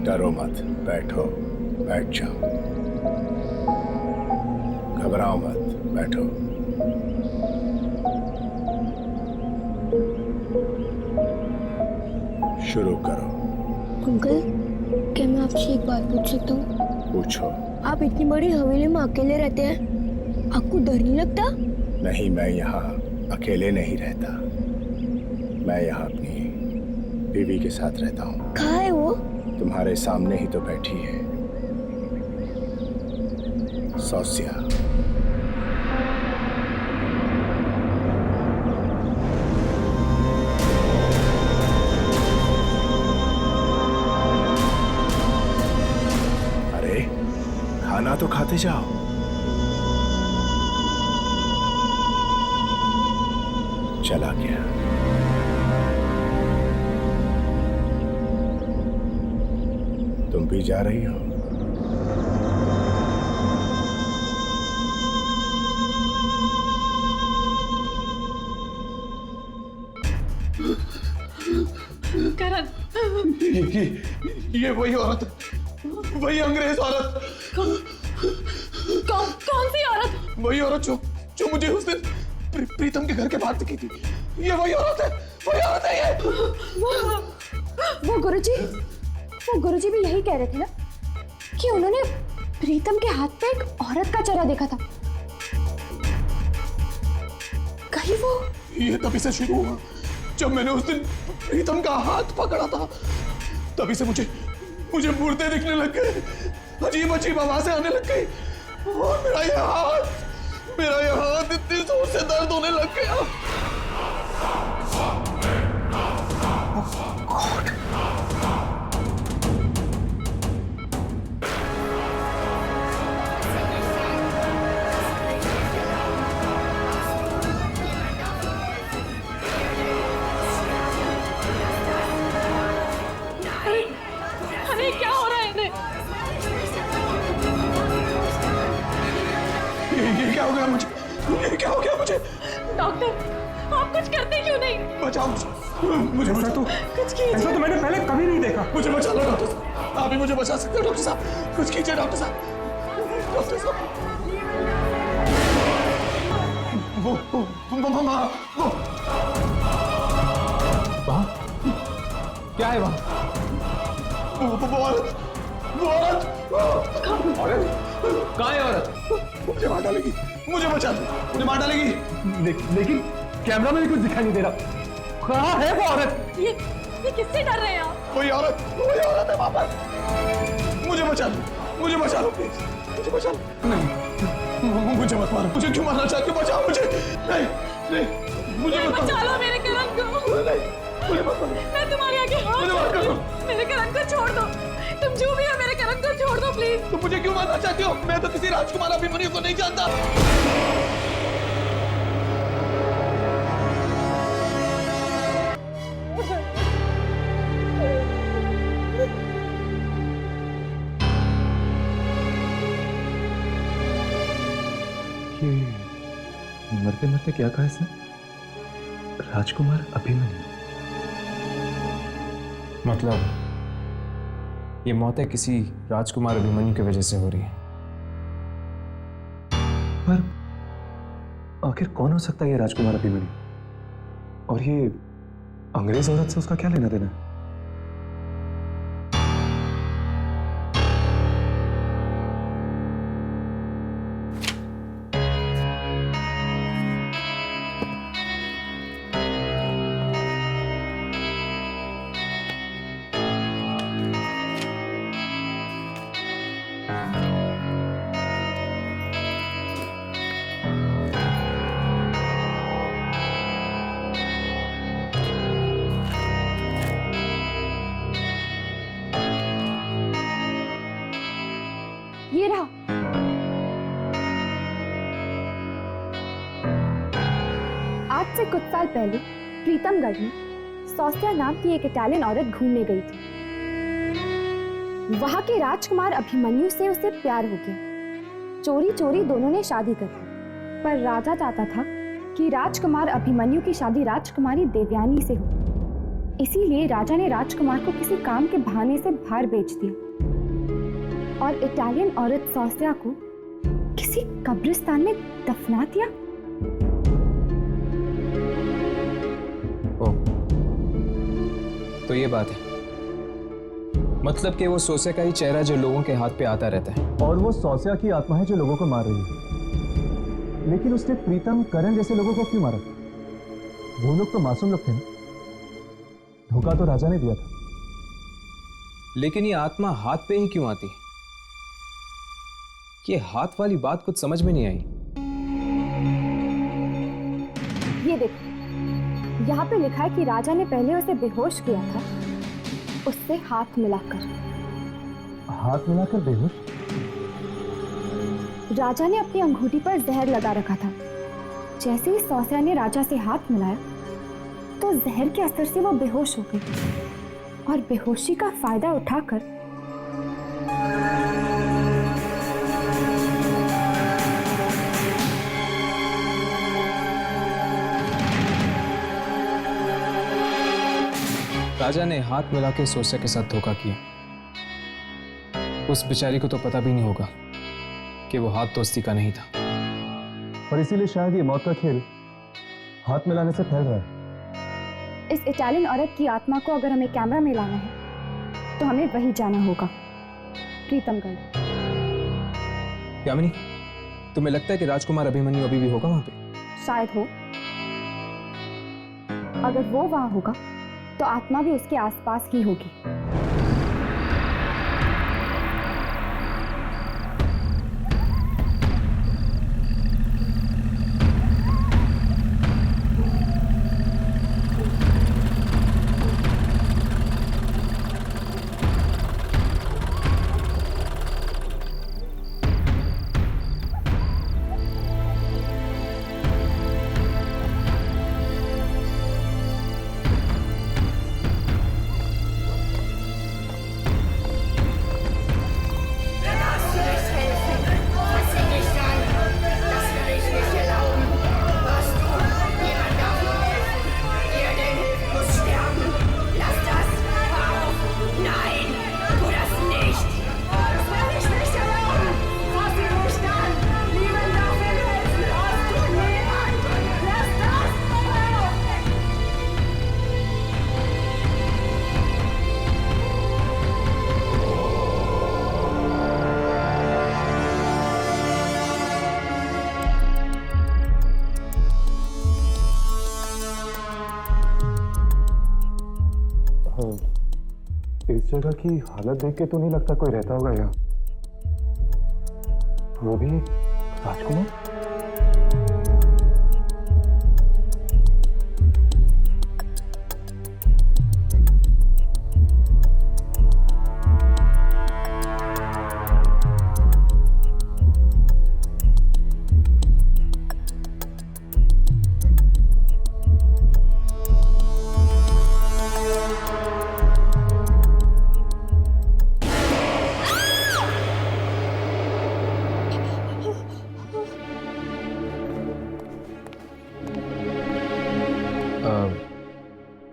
डरो मत, बैठो, बैठ जाओ। घबराओ मत, बैठो। शुरू करो। अंकल, क्या मैं आपसे एक बात पूछ सकता हूँ? पूछो। आप इतनी बड़ी हवेली में अकेले रहते हैं, आपको डर नहीं लगता? नहीं, मैं यहाँ अकेले नहीं रहता। मैं यहाँ अपनी बीवी के साथ रहता हूँ। कहाँ है वो? तुम्हारे सामने ही तो बैठी है, सौस्या। अरे खाना तो खाते जाओ। चला गया। तुम भी जा रही हो? करण, ये वही औरत, वही अंग्रेज औरत। कौन सी औरत? वही औरत जो मुझे उस दिन प्रीतम के घर के बाहर दिखी थी। ये वही औरत है, वही औरत है ये। वो गुरुजी भी यही कह रहे थे ना कि उन्होंने प्रीतम के हाथ पे एक औरत का चेहरा देखा था। कहीं वो ये तभी से शुरू हुआ जब मैंने उस दिन प्रीतम का हाथ पकड़ा था। तभी से मुझे मुर्दे दिखने लग गए, अजीब अजीब आवाजें आने लग गई और मेरा ये हाथ इतनी जोर से दर्द होने लग गया। अरे क्या हो रहा है इन्हें? ये क्या हो गया मुझे? ये क्या हो गया मुझे? डॉक्टर, आप कुछ करते क्यों नहीं? बचाओ मुझे बचा दो। कुछ कीजिए। ऐसा तो मैंने पहले कभी नहीं देखा। मुझे बचा लो डॉक्टर साहब, आप ही मुझे बचा सकते हो डॉक्टर साहब। कुछ कीजिए डॉक्टर साहब। डॉक्टर साहब, वो क्या है वहाँ? वो औरत कहाँ है औरत? मुझे मार डालेगी, मुझे बचा लो, मुझे मार डालेगी। लेकिन कैमरा में भी कुछ दिखाई नहीं दे रहा। कहाँ है वो औरत? ये किससे डर रहे हैं आप? वही औरत है वापस। मुझे बचा लो प्लीज, मुझे बचा लो। नहीं, मुझे मत मारो, मुझे क्यों मारना चाहते हो? बचाओ मुझे। नहीं, मुझे मत बचा लो मेरे करण को। मुझे मत मारो। मैं तुम्हारे आगे हाथ जोड़ती हूँ, मेरे करण को छोड़ दो। तुम जो भी हो मेरे करण को छोड़ दो प्लीज। तुम मुझे क्यों मारना चाहती हो? मैं तो किसी राजकुमार अभिमन्यु को नहीं जानता। ये मरते मरते क्या कहा इसने? राजकुमार अभिमन्यु। मतलब ये मौतें किसी राजकुमार अभिमन्यु की वजह से हो रही है। पर आखिर कौन हो सकता है ये राजकुमार अभिमन्यु? और ये अंग्रेज औरत से उसका क्या लेना देना है? ये रहा। आज से कुछ साल पहले प्रीतमगढ़ में सौस्या नाम की एक इटालियन औरत घूमने गई थी। वहां के राजकुमार अभिमन्यु से उसे प्यार हो गया। चोरी चोरी दोनों ने शादी कर ली। पर राजा चाहता था कि राजकुमार अभिमन्यु की शादी राजकुमारी देवयानी से हो। इसीलिए राजा ने राजकुमार को किसी काम के बहाने से बाहर भेज दिया और इटालियन औरत सौस्या को किसी कब्रिस्तान में दफना दिया। ओह, तो ये बात है। मतलब कि वो सोसिया का ही चेहरा जो लोगों के हाथ पे आता रहता है। और वो सौस्या की आत्मा है जो लोगों को मार रही है। लेकिन उसने प्रीतम, करण जैसे लोगों को क्यों मारा? वो लोग तो मासूम लोग थे ना। धोखा तो राजा ने दिया था। लेकिन ये आत्मा हाथ पे ही क्यों आती है? ये हाथ वाली बात कुछ समझ में नहीं आई। ये देखो, यहाँ पे लिखा है कि राजा ने पहले उसे बेहोश किया था, उससे हाथ मिलाकर। हाथ मिलाकर बेहोश? राजा ने अपनी अंगूठी पर जहर लगा रखा था। जैसे ही सौस्या ने राजा से हाथ मिलाया तो जहर के असर से वो बेहोश हो गई और बेहोशी का फायदा उठाकर राजा ने हाथ मिला के सोसिया के साथ धोखा किया। उस बेचारी को तो पता भी नहीं होगा कि वो हाथ दोस्ती का नहीं था। और इसीलिए शायद ये मौत का खेल हाथ मिलाने से फैल रहा है। इस इटालियन औरत की आत्मा को अगर हमें कैमरा में लाना है तो हमें वही जाना होगा, प्रीतमगढ़। यामिनी, तुम्हें लगता है कि राजकुमार अभिमन्यु अभी भी होगा वहां पे? शायद हो। अगर वो वहां होगा तो आत्मा भी उसके आसपास ही होगी। इस जगह की हालत देख के तो नहीं लगता कोई रहता होगा यहाँ। वो भी राजकुमार।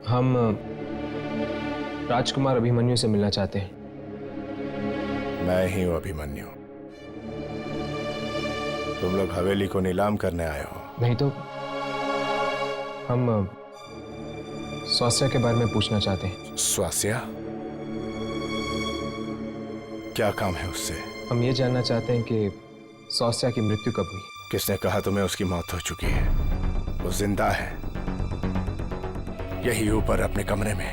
हम राजकुमार अभिमन्यु से मिलना चाहते हैं। मैं ही हूं अभिमन्यु। तुम लोग हवेली को नीलाम करने आए हो? नहीं तो हम स्वास्या के बारे में पूछना चाहते हैं। स्वास्या? क्या काम है उससे? हम ये जानना चाहते हैं कि स्वास्या की मृत्यु कब हुई। किसने कहा तुम्हें उसकी मौत हो चुकी है? वो जिंदा है, यही ऊपर अपने कमरे में।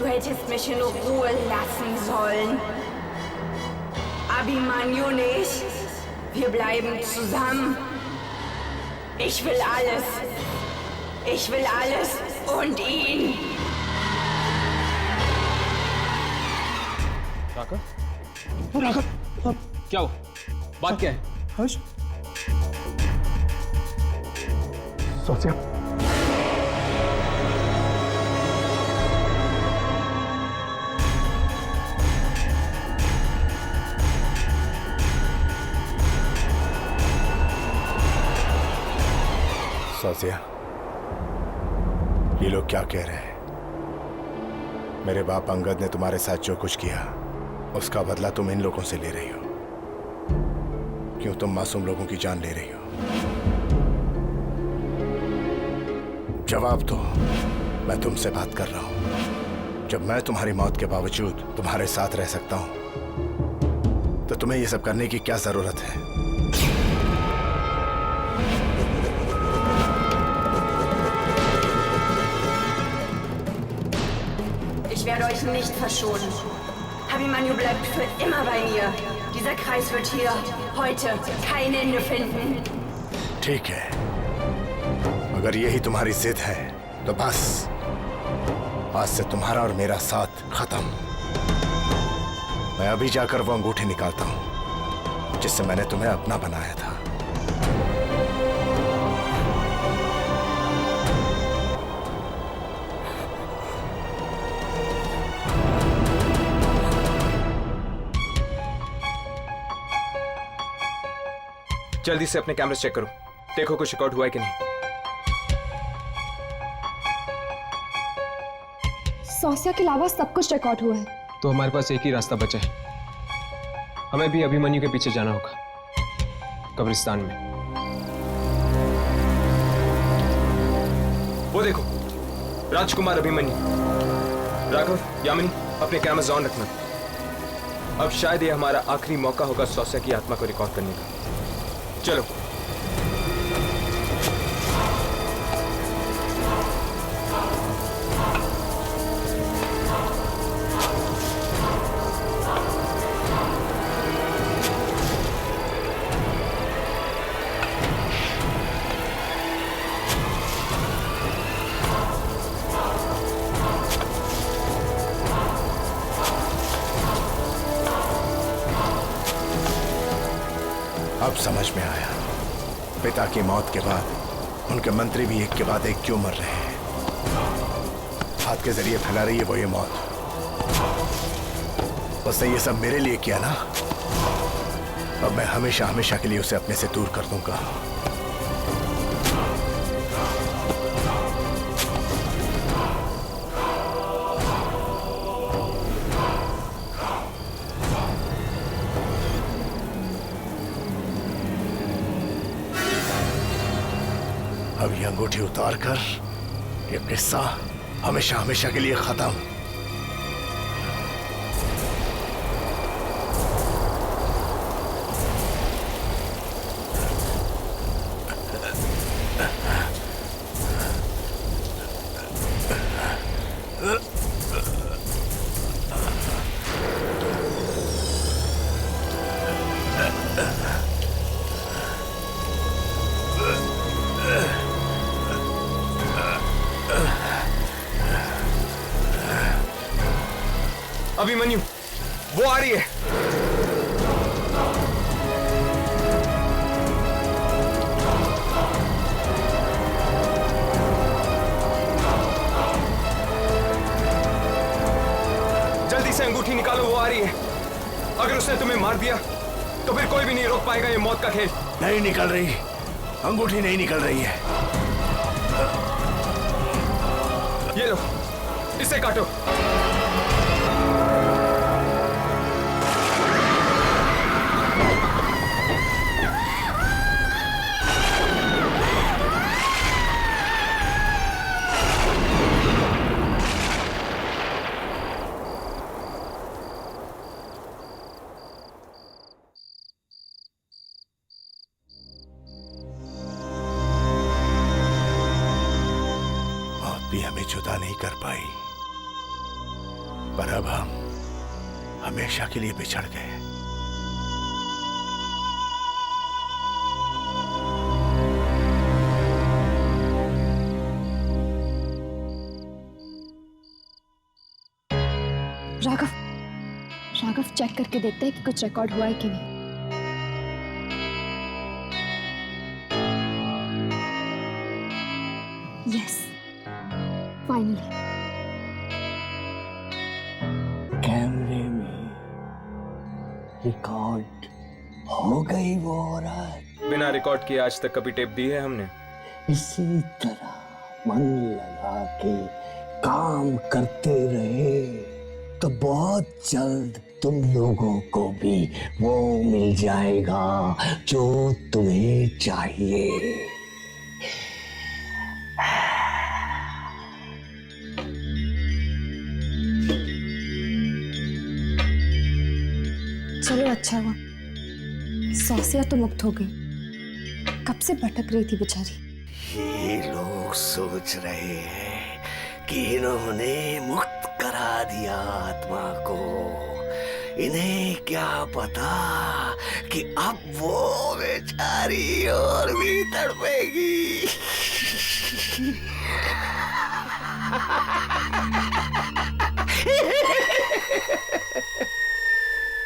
Du hättest mich in Ruhe lassen sollen. Abhimanyu nicht. Wir bleiben zusammen. Ich will alles. Ich will alles und ihn. Raghav, क्या हुआ? बात क्या है? हर्ष, सोचिए सौसिया, ये लोग क्या कह रहे हैं? मेरे बाप अंगद ने तुम्हारे साथ जो कुछ किया उसका बदला तुम इन लोगों से ले रही हो। क्यों तुम मासूम लोगों की जान ले रही हो? जवाब दो। मैं तुमसे बात कर रहा हूं। जब मैं तुम्हारी मौत के बावजूद तुम्हारे साथ रह सकता हूं तो तुम्हें यह सब करने की क्या जरूरत है? Ich werde euch nicht verschonen. Abhimanyu bleibt für immer bei mir. Dieser Kreis wird hier heute kein Ende finden. ठीक है, अगर यही तुम्हारी जिद है तो बस आज से तुम्हारा और मेरा साथ खत्म। मैं अभी जाकर वो अंगूठी निकालता हूं जिससे मैंने तुम्हें अपना बनाया था। जल्दी से अपने कैमरे चेक करो, देखो कुछ रिकॉर्ड हुआ है कि नहीं। सौसिया के अलावा सब कुछ रिकॉर्ड हुआ है। तो हमारे पास एक ही रास्ता बचा है, हमें भी अभिमन्यु के पीछे जाना होगा, कब्रिस्तान में। वो देखो, राजकुमार अभिमन्यु। राघव, यामिनी, अपने कैमरास ऑन रखना। अब शायद ये हमारा आखिरी मौका होगा सौसिया की आत्मा को रिकॉर्ड करने का। चलो। अब समझ में आया, पिता की मौत के बाद उनके मंत्री भी एक के बाद एक क्यों मर रहे हैं। हाथ के जरिए फैला रही है वो ये मौत। उसने ये सब मेरे लिए किया ना, अब मैं हमेशा हमेशा के लिए उसे अपने से दूर कर दूंगा। अब ये अंगूठी उतार कर ये किस्सा हमेशा हमेशा के लिए खत्म। अभिमन्यु, वो आ रही है। जल्दी से अंगूठी निकालो, वो आ रही है। अगर उसने तुम्हें मार दिया तो फिर कोई भी नहीं रोक पाएगा ये मौत का खेल। नहीं निकल रही, अंगूठी नहीं निकल रही है। ये लो, इसे काटो। भी हमें जुदा नहीं कर पाई, पर अब हम हमेशा के लिए बिछड़ गए। राघव चेक करके देखते हैं कि कुछ रिकॉर्ड हुआ है कि नहीं। Yes, finally. कैमरे में रिकॉर्ड हो गई वो औरत। बिना रिकॉर्ड किए आज तक कभी टेप दी है हमने? इसी तरह मन लगा के काम करते रहे तो बहुत जल्द तुम लोगों को भी वो मिल जाएगा जो तुम्हें चाहिए। चलो अच्छा हुआ, सौसिया तो मुक्त हो गई। कब से भटक रही थी बेचारी। ये लोग सोच रहे हैं कि इन्होंने मुक्त करा दिया आत्मा को। इन्हें क्या पता कि अब वो बेचारी और भी तड़पेगी।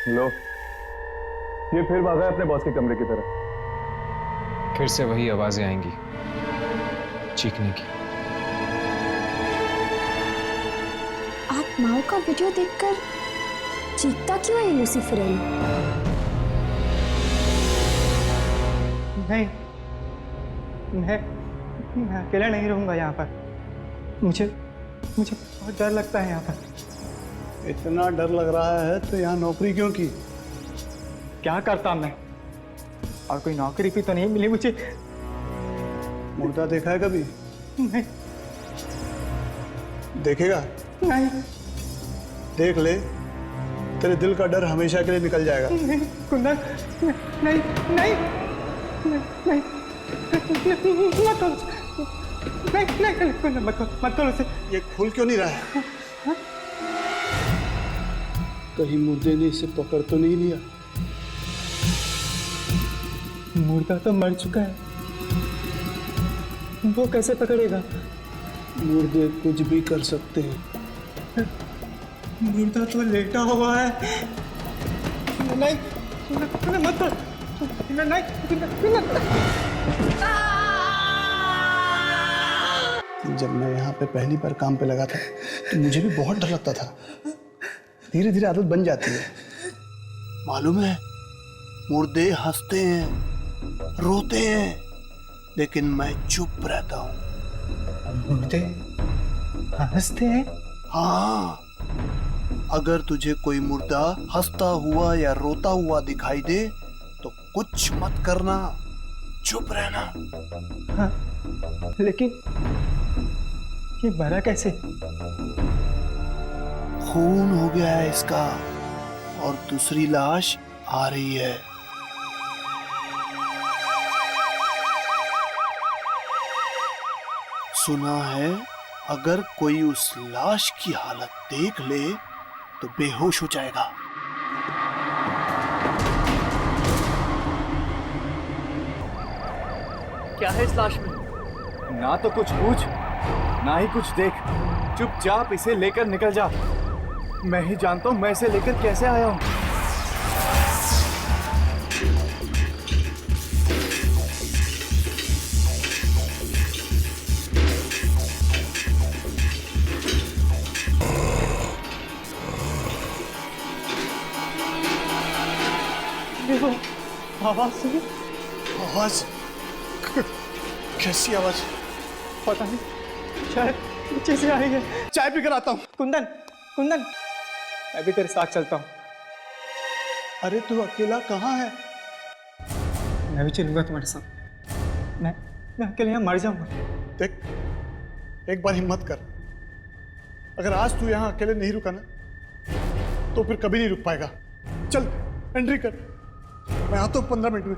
लो, ये फिर भागा है अपने बॉस के कमरे की तरफ। फिर से वही आवाजें आएंगी चीखने की। आप माओ का वीडियो देखकर चीखता क्यों है लूसीफरेल? नहीं, मैं अकेला नहीं रहूंगा यहाँ पर। मुझे बहुत डर लगता है यहाँ पर। इतना डर लग रहा है तो यहाँ नौकरी क्यों की? क्या करता मैं? और कोई नौकरी भी तो नहीं मिली मुझे। मुर्दा देखा है कभी? नहीं। देखेगा? नहीं। देख ले, तेरे दिल का डर हमेशा के लिए निकल जाएगा। नहीं कुंदन, नहीं नहीं नहीं मत करो, नहीं कुंदन मत करो उसे। ये खुल क्यों नहीं रहा है? कहीं मुर्दे ने इसे पकड़ तो नहीं लिया? मुर्दा तो मर चुका है, वो कैसे पकड़ेगा? मुर्दे कुछ भी कर सकते हैं। मुर्दा तो लेटा हुआ है। नहीं मत कर, जब मैं यहाँ पे पहली बार काम पे लगा था तो मुझे भी बहुत डर लगता था। धीरे धीरे आदत बन जाती है। मालूम है, मुर्दे हंसते हैं, रोते हैं, लेकिन मैं चुप रहता हूँ। मुर्दे हंसते हैं? हाँ, अगर तुझे कोई मुर्दा हंसता हुआ या रोता हुआ दिखाई दे तो कुछ मत करना, चुप रहना। हाँ, लेकिन ये मरा कैसे? खून हो गया है इसका और दूसरी लाश आ रही है। सुना है अगर कोई उस लाश की हालत देख ले तो बेहोश हो जाएगा। क्या है इस लाश में? ना तो कुछ पूछ, ना ही कुछ देख। चुपचाप इसे लेकर निकल जा। मैं ही जानता हूं मैं इसे लेकर कैसे आया हूं। आवाज सुनी? आवाज? कैसी आवाज? पता नहीं, शायद नीचे से आई है। चाय पीकर आता हूँ। कुंदन, मैं भी तेरे साथ चलता हूँ। अरे तू अकेला कहाँ है? मैं भी चलूंगा तुम्हारे साथ। मैं अकेले यहाँ मर जाऊंगा। देख, एक बार हिम्मत कर। अगर आज तू यहाँ अकेले नहीं रुका ना तो फिर कभी नहीं रुक पाएगा। चल एंट्री कर, मैं आता हूँ 15 मिनट में।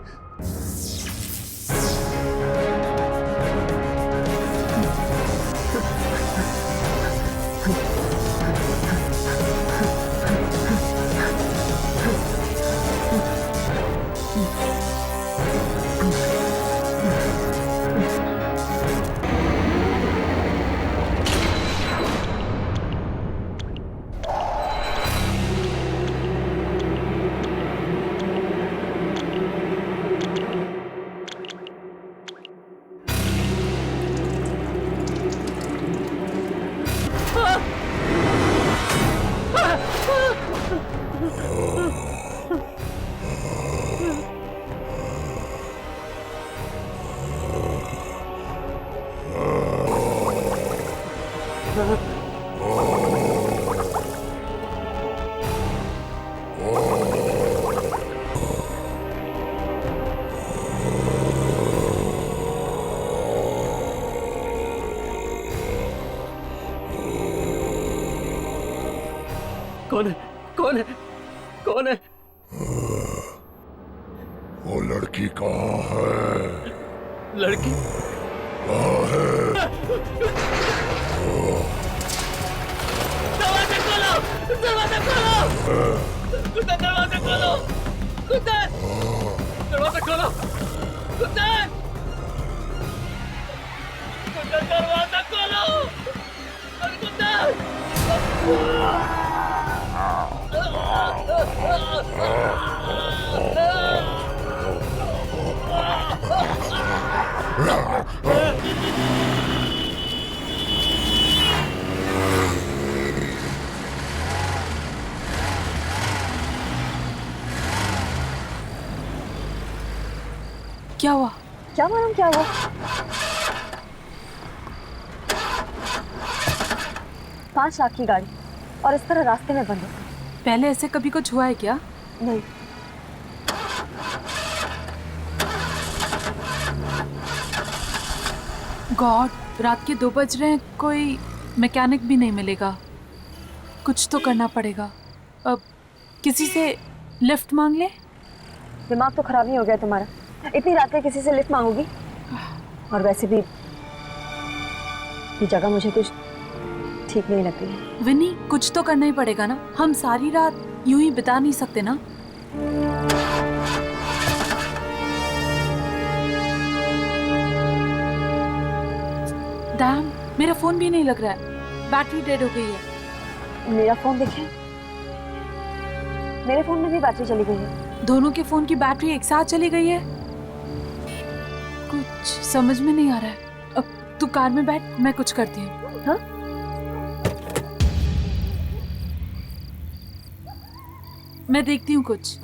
कौन है? कौन है? कौन है? वो लड़की कहाँ है? लड़की कहाँ है? दरवाजा खोलो! दरवाजा खोलो! कुत्ता दरवाजा खोलो! कुत्ता! दरवाजा खोलो! कुत्ता! कुत्ता दरवाजा खोलो! अरे कुत्ता! क्या हुआ? क्या मालूम क्या हुआ? $5 लाख की गाड़ी और इस तरह रास्ते में बंद हो। पहले ऐसे कभी कुछ हुआ है क्या? नहीं। गॉड, रात के 2 बज रहे हैं, कोई मैकेनिक भी नहीं मिलेगा। कुछ तो करना पड़ेगा। अब किसी से लिफ्ट मांग ले? दिमाग तो खराब नहीं हो गया तुम्हारा? इतनी रात में किसी से लिफ्ट मांगोगी? और वैसे भी ये जगह मुझे कुछ ठीक नहीं लगती है। विनी, कुछ तो करना ही पड़ेगा ना। हम सारी रात यूं ही बिता नहीं सकते ना। डैम, मेरा फोन भी नहीं लग रहा है। बैटरी डेड हो गई है। मेरा फोन देखें। मेरे फोन में भी बैटरी चली गई है। दोनों के फोन की बैटरी एक साथ चली गई है। कुछ समझ में नहीं आ रहा है। अब तू कार में बैठ, मैं कुछ करती हूँ। हाँ? मैं देखती हूँ कुछ।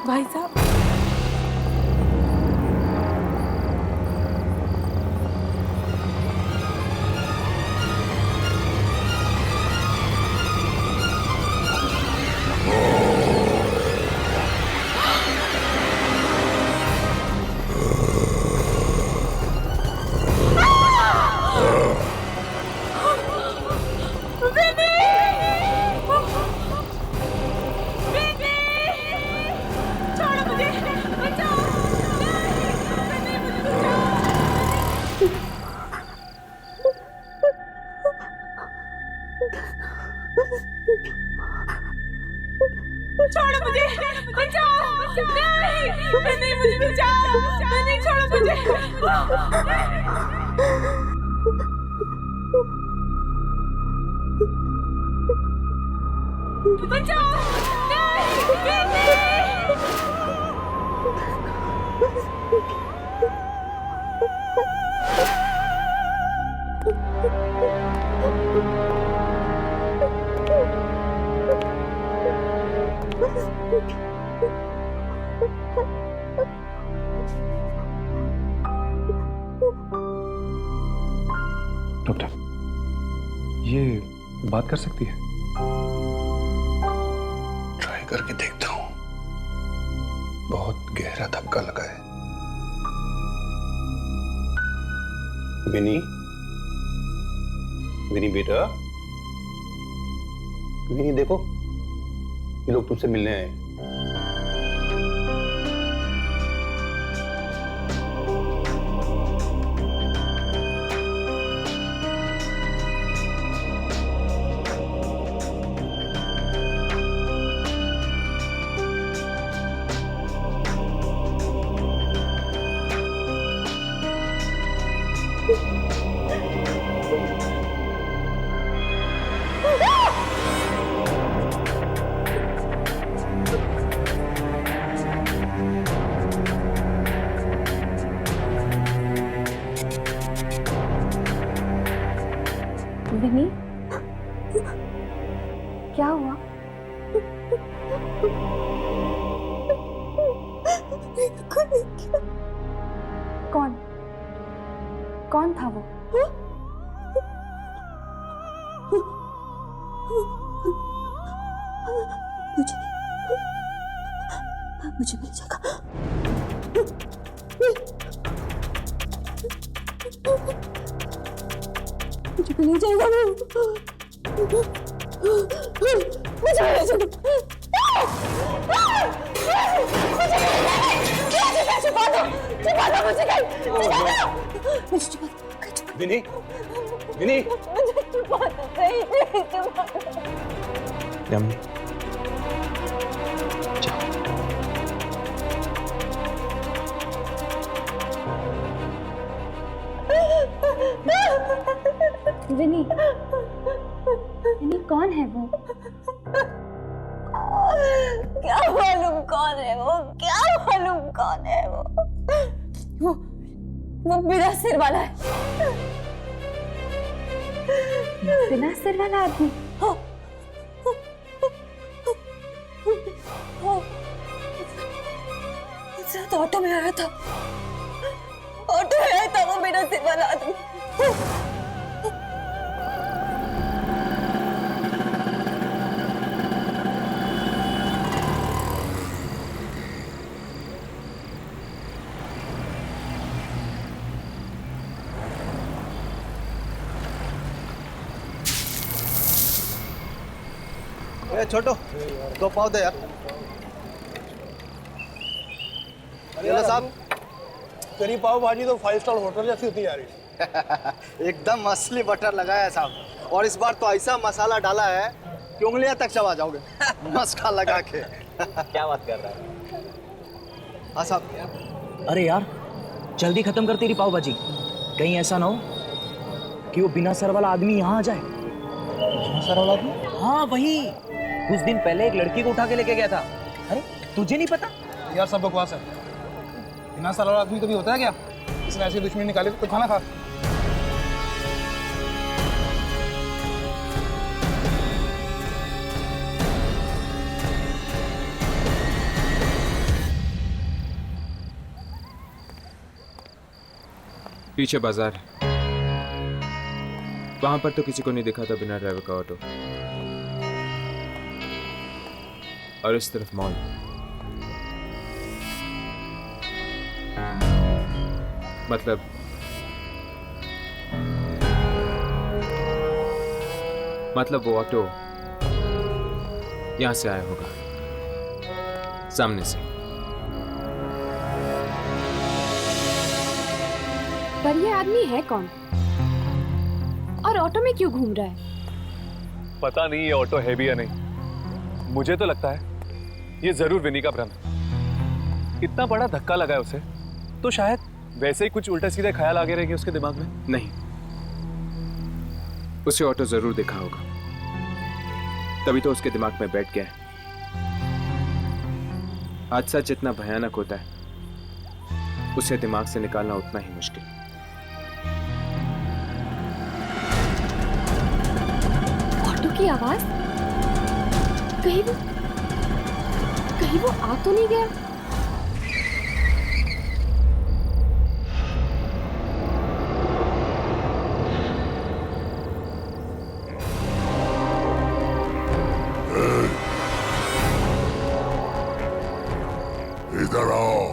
भाई साहब, छोड़ो मुझे, बचाओ! नहीं, मुझे बचाओ! नहीं, छोड़ो मुझे! बचाओ! डॉक्टर, ये बात कर सकती है? ट्राई करके देखता हूं। बहुत गहरा धक्का लगा है। विनी, विनी बेटा, विनी देखो, ये लोग तुमसे मिलने आए। विनी, क्या हुआ? कौन कौन था वो? मुझे मिल जाएगा। मुझे मिल जाएगा। विनी, विनी, यामिनी, विनी, विनी कौन है वो? क्या मालूम कौन है वो? क्या मालूम कौन है वो? वो बिना सिर वाला है। बिना सिर वाला आदमी? तो ऑटो में आया था, ऑटो में आया था वो बिना सिर वाला आदमी। छोटो, 2 पाव दे यार। अरे साहब, तेरी पाव भाजी तो 5 स्टार होटल जैसी होती है यार। एकदम असली बटर लगाया है साहब, और इस बार तो ऐसा मसाला डाला है कि उंगलियां तक चबा जाओगे मस्का लगा के। क्या बात कर रहा है? हाँ साहब। अरे यार, जल्दी खत्म कर तेरी पाव भाजी, कहीं ऐसा ना हो कि वो बिना सर वाला आदमी यहाँ आ जाए। बिना सर वाला आदमी? हाँ वही, कुछ दिन पहले एक लड़की को उठा के लेके गया था। अरे तुझे नहीं पता? यार सब बकवास है। बिना सर वाला आदमी कभी होता है क्या? इसने ऐसी दुश्मनी निकाली तो खाना खा। पीछे बाजार है, वहां पर तो किसी को नहीं दिखा था बिना ड्राइवर का ऑटो। और इस तरफ मॉल। मतलब वो ऑटो यहां से आया होगा, सामने से। पर ये आदमी है कौन? और ऑटो में क्यों घूम रहा है? पता नहीं ये ऑटो है भी या नहीं। मुझे तो लगता है ये जरूर विनी का भ्रम है। इतना बड़ा धक्का लगा है उसे, तो शायद वैसे ही कुछ उल्टे सीधे ख्याल आगे रहेंगे उसके दिमाग में। नहीं, उसे ऑटो जरूर देखा होगा, तभी तो उसके दिमाग में बैठ गया है। हादसा जितना भयानक होता है, उसे दिमाग से निकालना उतना ही मुश्किल। ऑटो की आवाज? कहीं वो आ तो नहीं गया? इधर आओ।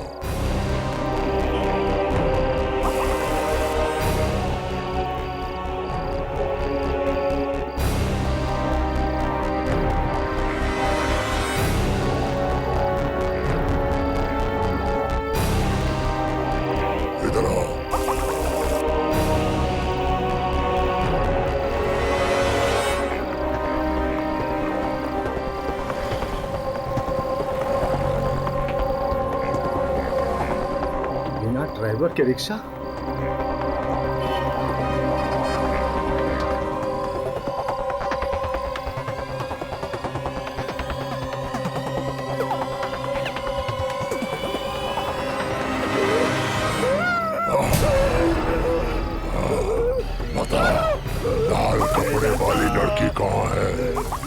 ड्राइवर के रिक्शा? बता, लाल कपड़े वाली लड़की कहाँ है?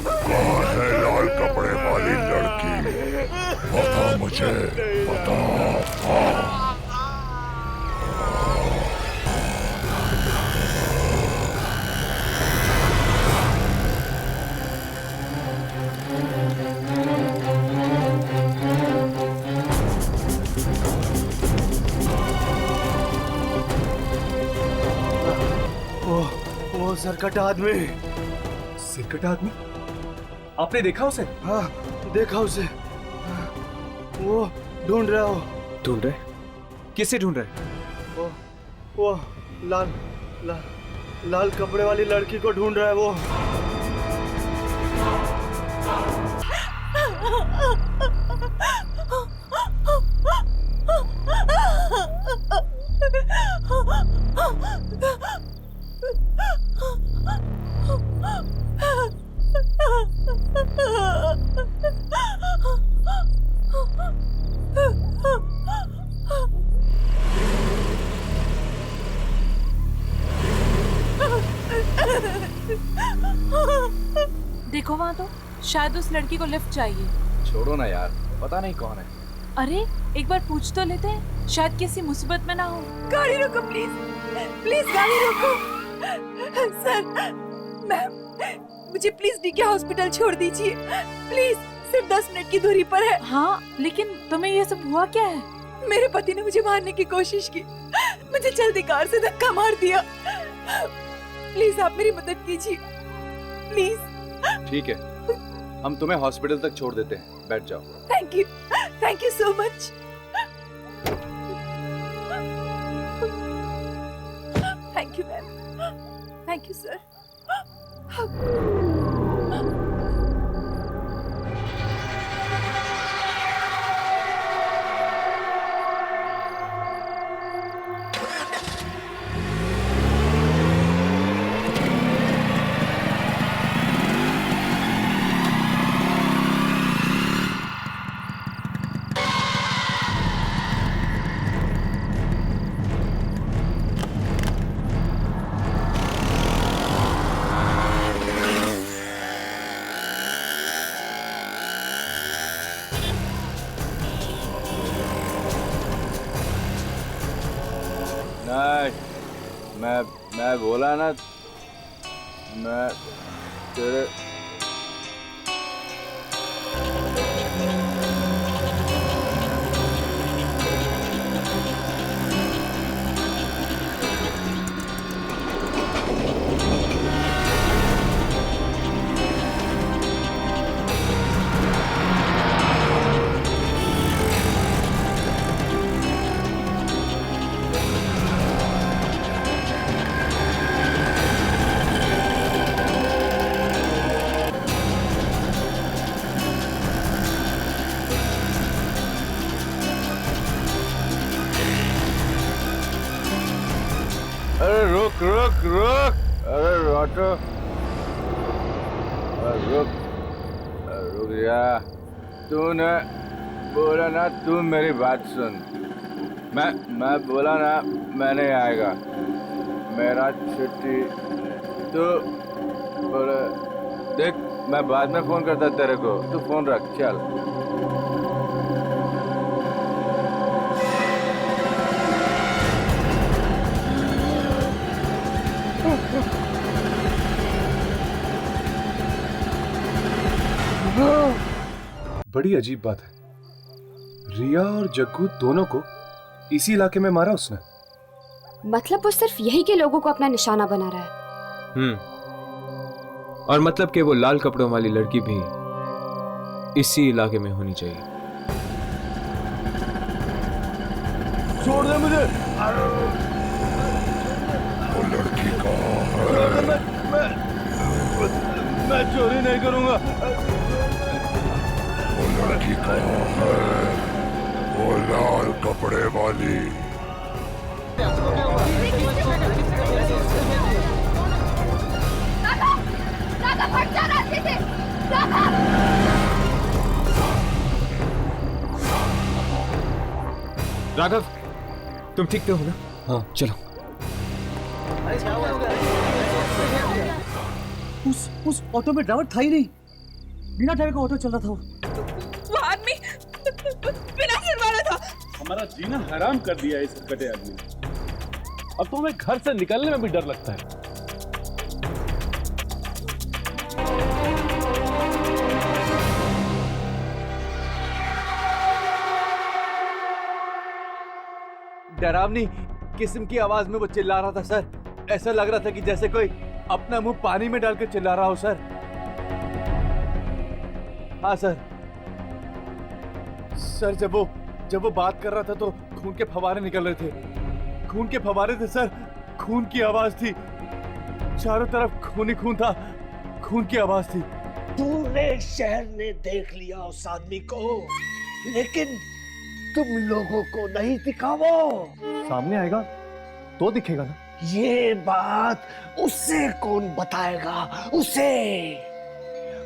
कहाँ है लाल कपड़े वाली लड़की? बता मुझे, बता। वो सरकट आदमी। सिरकट आदमी? आपने देखा उसे? हाँ, देखा उसे। वो ढूंढ रहा हो। ढूंढ रहे? किसे ढूंढ रहे? वो लाल कपड़े वाली लड़की को ढूंढ रहा है वो। देखो वहां तो, शायद उस लड़की को लिफ्ट चाहिए। छोड़ो ना यार, पता नहीं कौन है। अरे एक बार पूछ तो लेते हैं, शायद किसी मुसीबत में ना हो। गाड़ी रोको प्लीज, प्लीज गाड़ी रोको। सर, मैम मुझे प्लीज डीके हॉस्पिटल छोड़ दीजिए, प्लीज। सिर्फ 10 मिनट की दूरी पर है। हाँ, लेकिन तुम्हें ये सब हुआ क्या है? मेरे पति ने मुझे मारने की कोशिश की, मुझे जल्दी कार से धक्का मार दिया। प्लीज आप मेरी मदद कीजिए, प्लीज। ठीक है, हम तुम्हें हॉस्पिटल तक छोड़ देते हैं, बैठ जाओ। Thank you so much. Thank you ma'am, thank you sir. मैं बोला ना, मैं तेरे रुक। अरे ऑटो, रुक जा। तूने बोला ना, तू मेरी बात सुन। मैं बोला ना, मैं नहीं आएगा, मेरा छुट्टी। तू बोले, देख मैं बाद में फोन करता तेरे को, तू फोन रख, चल। बड़ी अजीब बात है, रिया और जग्गू दोनों को इसी इलाके में मारा उसने। मतलब वो सिर्फ यही के लोगों को अपना निशाना बना रहा है। और मतलब कि वो लाल कपड़ों वाली लड़की भी इसी इलाके में होनी चाहिए। छोड़ दे मुझे। वो लड़की कहाँ है? मैं चोरी नहीं करूंगा। वो लड़की कहाँ है? वो लाल कपड़े वाली, राघव, तुम ठीक तो हो ना? हाँ चलो। उस ऑटो में ड्राइवर था ही नहीं, बिना ड्राइवर का ऑटो चल रहा था। वो आदमी बिना सिर वाला था। हमारा जीना हराम कर दिया इस कटे आदमी ने। अब तो हमें घर से निकलने में भी डर लगता है। डरावनी किस्म की आवाज में वो चिल्ला रहा था सर। ऐसा लग रहा था कि जैसे कोई अपना मुंह पानी में डालकर चिल्ला रहा हो सर। हाँ सर। सर जब वो बात कर रहा था तो खून के फव्वारे निकल रहे थे। खून के फव्वारे थे सर। खून की आवाज थी। चारों तरफ खून ही खून था। खून की आवाज थी। पूरे शहर ने देख लिया उस आदमी को, लेकिन तुम लोगों को नहीं दिखा वो। सामने आएगा तो दिखेगा ना। ये बात उससे कौन बताएगा? उसे,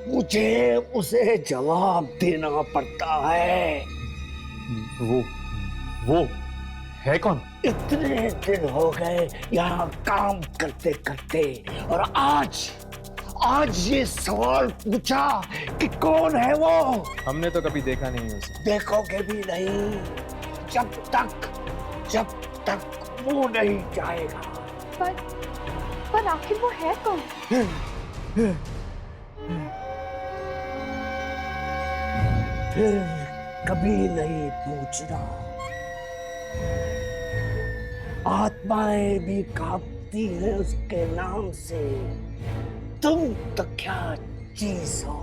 मुझे उसे जवाब देना पड़ता है। वो है कौन? इतने दिन हो गए यहाँ काम करते करते, और आज ये सवाल पूछा कि कौन है वो? हमने तो कभी देखा नहीं उसे। देखोगे भी नहीं जब तक वो नहीं जाएगा। पर आखिर वो है कौन? फिर कभी नहीं पूछना। आत्माएं भी कांपती हैं उसके नाम से। तुम तो क्या चीज हो?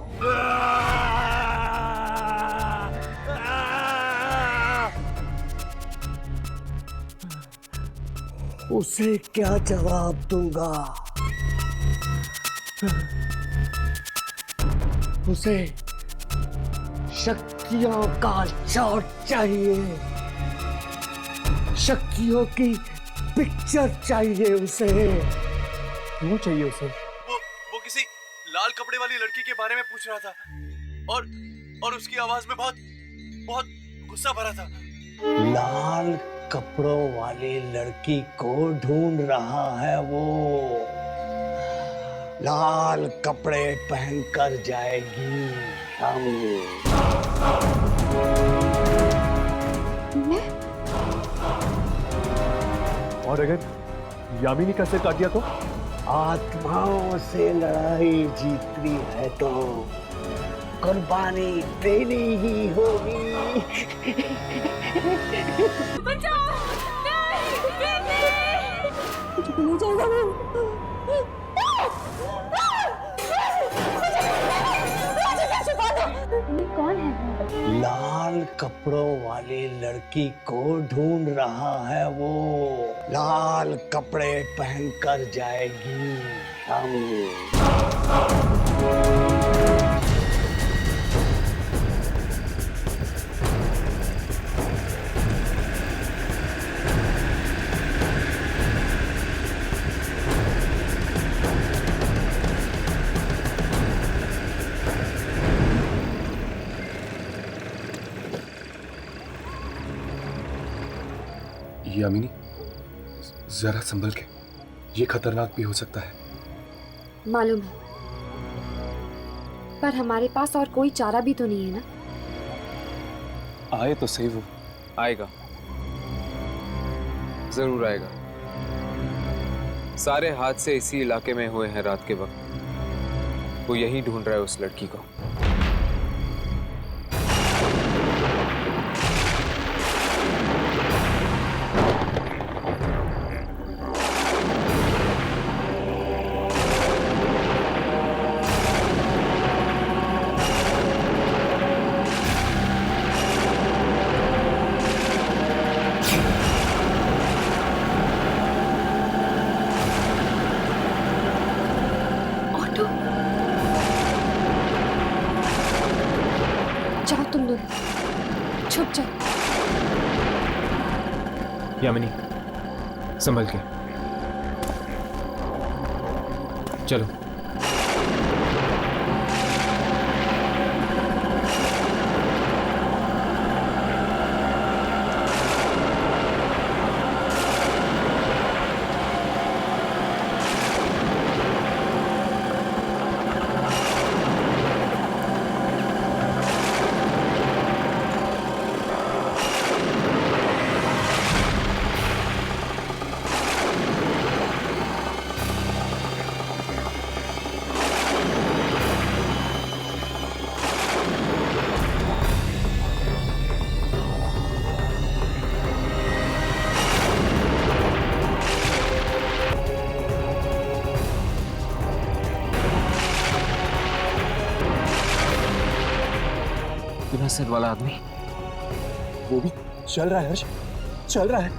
उसे क्या जवाब दूंगा? उसे शक्तियों का शॉट चाहिए। शक्तियों की पिक्चर चाहिए उसे। क्यों चाहिए उसे? वो किसी लाल कपड़े वाली लड़की के बारे में पूछ रहा था, और उसकी आवाज में बहुत गुस्सा भरा था। लाल कपड़ों वाली लड़की को ढूंढ रहा है वो। लाल कपड़े पहनकर जाएगी शामी। और अगर यामिनी का सिर काट दिया तो? आत्माओं से लड़ाई जीतनी है तो कुर्बानी देनी ही होगी। कौन है? लाल कपड़ों वाली लड़की को ढूंढ रहा है वो। लाल कपड़े पहनकर जाएगी शामी। यामिनी, जरा संभल के, ये खतरनाक भी हो सकता है। मालूम है, पर हमारे पास और कोई चारा भी तो नहीं है ना। आए तो सही वो। आएगा, जरूर आएगा। सारे हादसे इसी इलाके में हुए हैं रात के वक्त। वो यही ढूंढ रहा है उस लड़की को। छुप जाओ। यामिनी, संभल के चलो। सिर वाला आदमी? वो भी चल रहा है हर्ष, चल रहा है।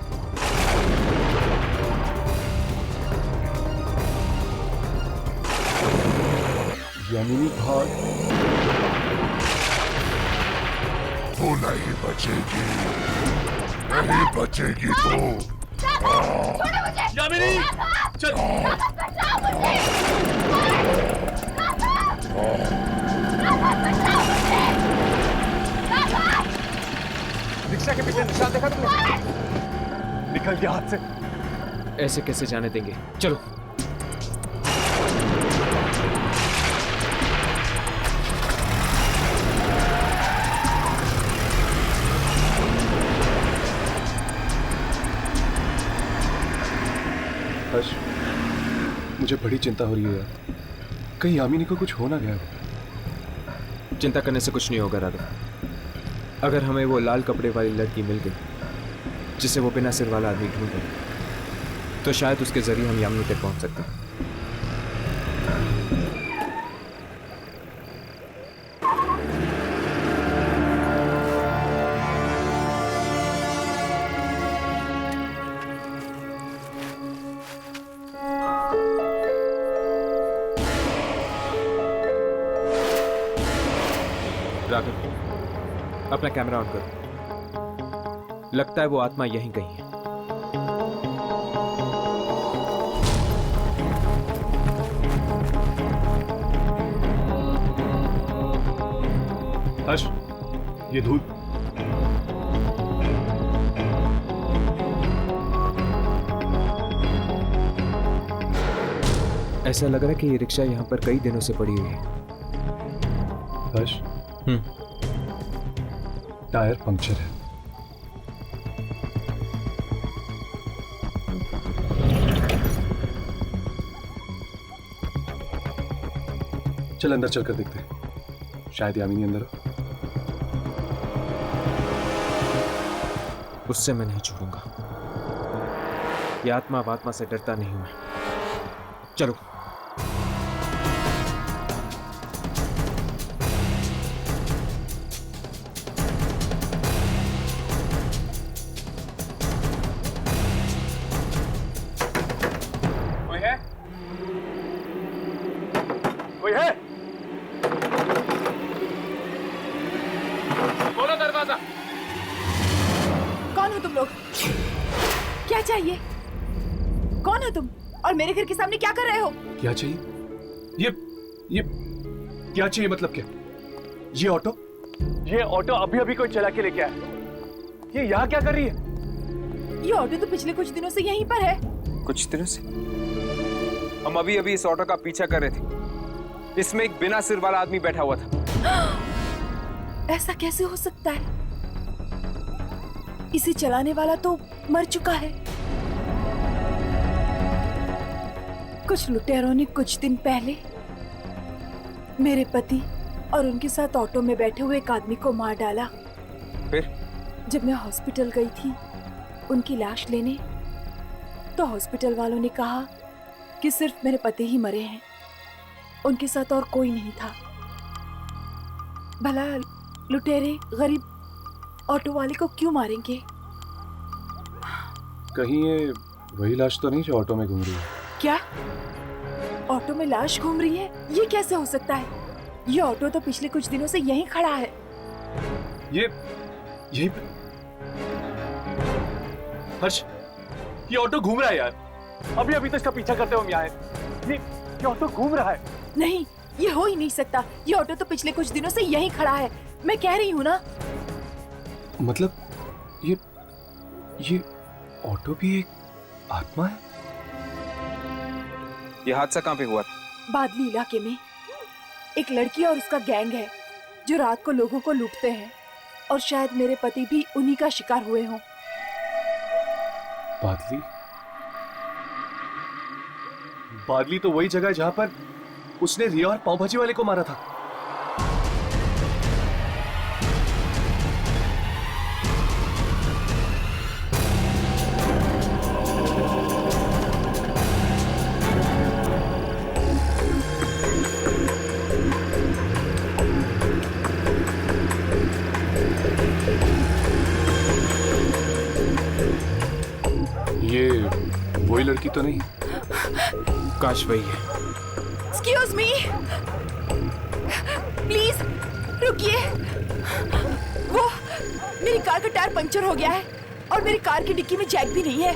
यामिनी भाग। तू नहीं बचेगी, नहीं बचेगी तू। यामिनी चल। रिक्शा के पीछे निशान देखा तुमने? निकल गया हाथ से। ऐसे कैसे जाने देंगे? चलो। हर्ष, मुझे बड़ी चिंता हो रही है यार। कहीं यामिनी को कुछ हो ना गया। चिंता करने से कुछ नहीं होगा राघव। अगर हमें वो लाल कपड़े वाली लड़की मिल गई जिसे वो बिना सिर वाला आदमी ढूंढ रहे, तो शायद उसके जरिए हम यामिनी तक पहुंच सकते हैं। राघव, अपना कैमरा ऑन करो। लगता है वो आत्मा यहीं कहीं है। हर्ष, ये धूल। ऐसा लग रहा है कि ये रिक्शा यहाँ पर कई दिनों से पड़ी हुई है। हर्ष, टायर पंक्चर है। चल अंदर चलकर देखते हैं, शायद यामिनी अंदर हो। उससे मैं नहीं छोड़ूंगा। ये आत्मा वात्मा से डरता नहीं हूं मैं। चलो। कोई है? कोई है? खोलो दरवाजा। कौन हो तुम लोग? क्या चाहिए? कौन हो तुम और मेरे घर के सामने क्या कर रहे हो? क्या चाहिए? ये क्या चाहिए? मतलब क्या? ये ऑटो? ये ऑटो अभी अभी कोई चला के लेके आया। ये यहाँ क्या कर रही है? ये ऑटो तो पिछले कुछ दिनों से यहीं पर है। कुछ दिनों से? हम अभी अभी इस ऑटो का पीछा कर रहे थे। इसमें एक बिना सिर वाला आदमी बैठा हुआ था। ऐसा कैसे हो सकता है? इसे चलाने वाला तो मर चुका है। कुछ लुटेरों ने कुछ दिन पहले मेरे पति और उनके साथ ऑटो में बैठे हुए एक आदमी को मार डाला। फिर जब मैं हॉस्पिटल गई थी उनकी लाश लेने, तो हॉस्पिटल वालों ने कहा कि सिर्फ मेरे पति ही मरे हैं, उनके साथ और कोई नहीं था। भला लुटेरे गरीब ऑटो वाले को क्यों मारेंगे? कहीं ये वही लाश तो नहीं जो ऑटो में घूम रही है? क्या ऑटो में लाश घूम रही है? ये कैसे हो सकता है? ये ऑटो तो पिछले कुछ दिनों से यहीं खड़ा है। यही पे? हर्ष, ये ऑटो घूम रहा है यार। अभी अभी तो इसका पीछा करते हुए हम यहाँ आए। ये ऑटो घूम रहा है। नहीं, ये हो ही नहीं सकता। ये ऑटो तो पिछले कुछ दिनों से यहीं खड़ा है। मैं कह रही हूँ ना। मतलब ये ऑटो भी एक आत्मा है? ये हादसा कहाँ पे हुआ था? बादली इलाके में एक लड़की और उसका गैंग है जो रात को लोगों को लूटते हैं, और शायद मेरे पति भी उन्हीं का शिकार हुए हों। बादली तो वही जगह है जहां पर उसने रिया और पाव भाजी वाले को मारा था। लड़की तो नहीं? काश वही है। एक्सक्यूज मी, प्लीज रुकिए। वो मेरी कार का टायर पंचर हो गया है और मेरी कार की डिक्की में जैक भी नहीं है।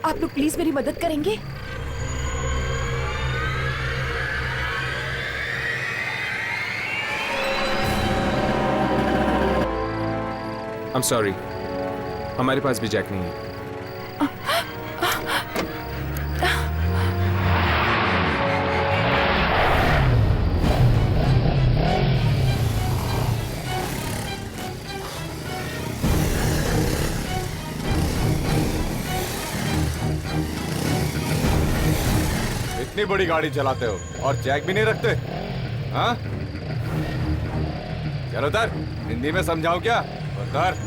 आप लोग प्लीज मेरी मदद करेंगे? I'm sorry, हमारे पास भी जैक नहीं है। इतनी बड़ी गाड़ी चलाते हो और जैक भी नहीं रखते? हाँ? चलो उतर, हिंदी में समझाऊं क्या? उतर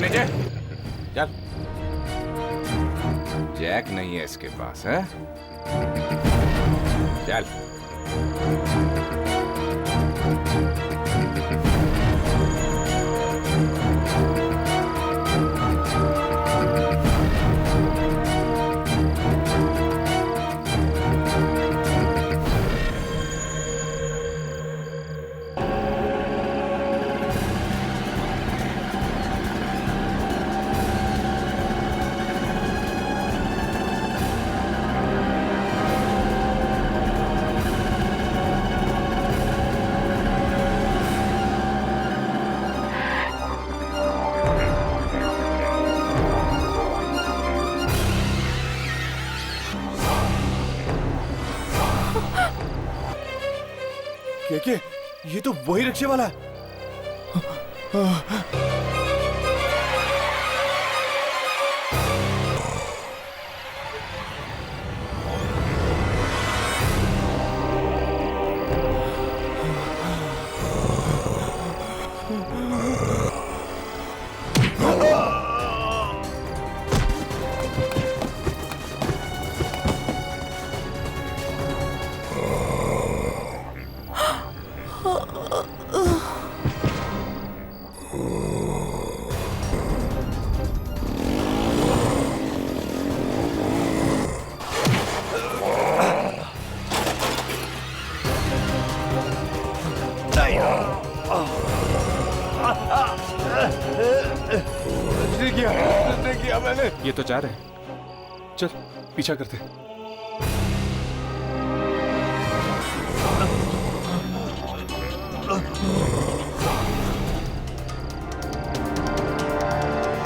नीचे चल। जैक नहीं है इसके पास, है? चल। ये तो वही रिक्शे वाला है। किया मैंने। ये तो जा रहे हैं। चल पीछा करते।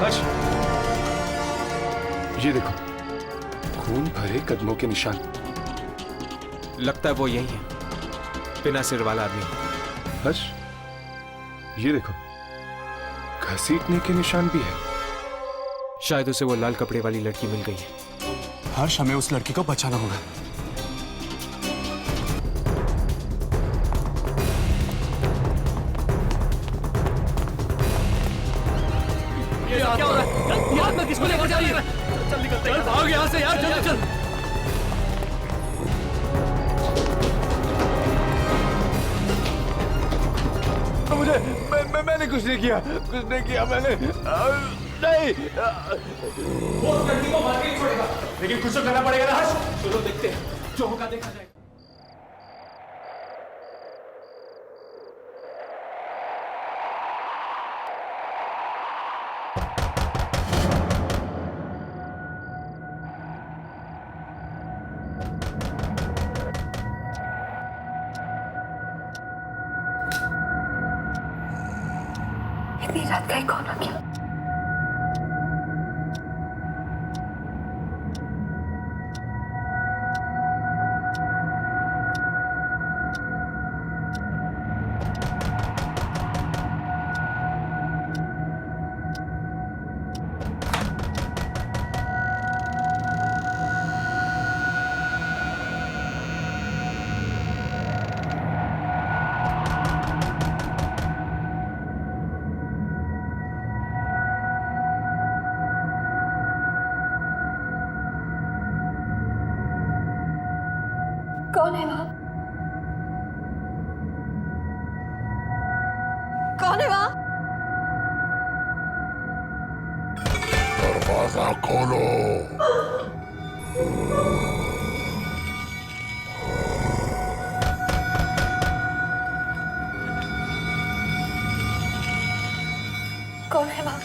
हर्ष, ये देखो, खून भरे कदमों के निशान। लगता है वो यही है, बिना सिर वाला आदमी। हर्ष, ये देखो, घसीटने के निशान भी है। शायद उसे वो लाल कपड़े वाली लड़की मिल गई है। हर्ष, हमें उस लड़की को बचाना होगा। ये क्या हो रहा है? यार मैं किसको लेकर जा रही है? चल निकलते हैं। भाग यहाँ से यार, जल्दी चल। मुझे मैंने कुछ नहीं किया, कुछ नहीं किया मैंने। नहीं, वो उस लड़की को मार के नहीं छोड़ेगा, लेकिन कुछ तो करना पड़ेगा ना हर्ष। चलो देखते हैं, जो होगा देखा जाएगा। इतनी रात का ही कौन आ गया? कौन है वहां? कौन है वहां? दरवाजा खोलो। कौन है वहाँ?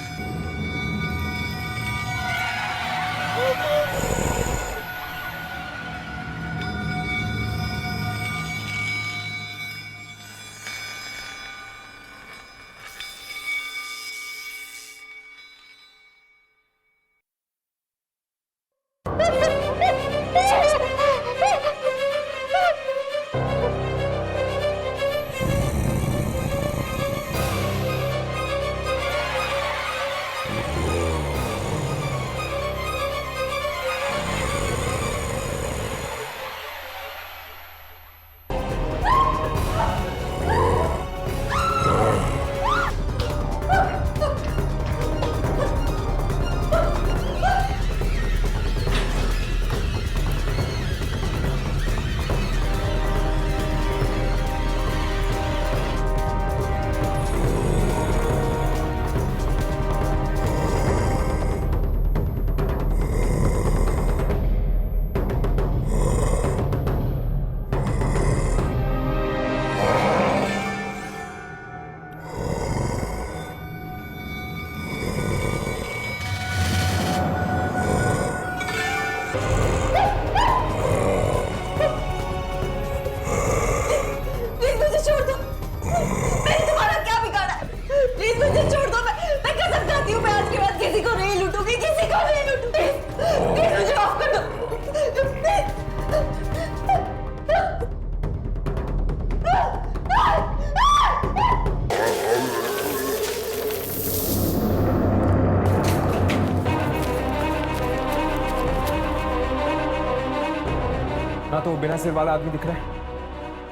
ना तो वो बिना सिर वाला आदमी दिख रहा है,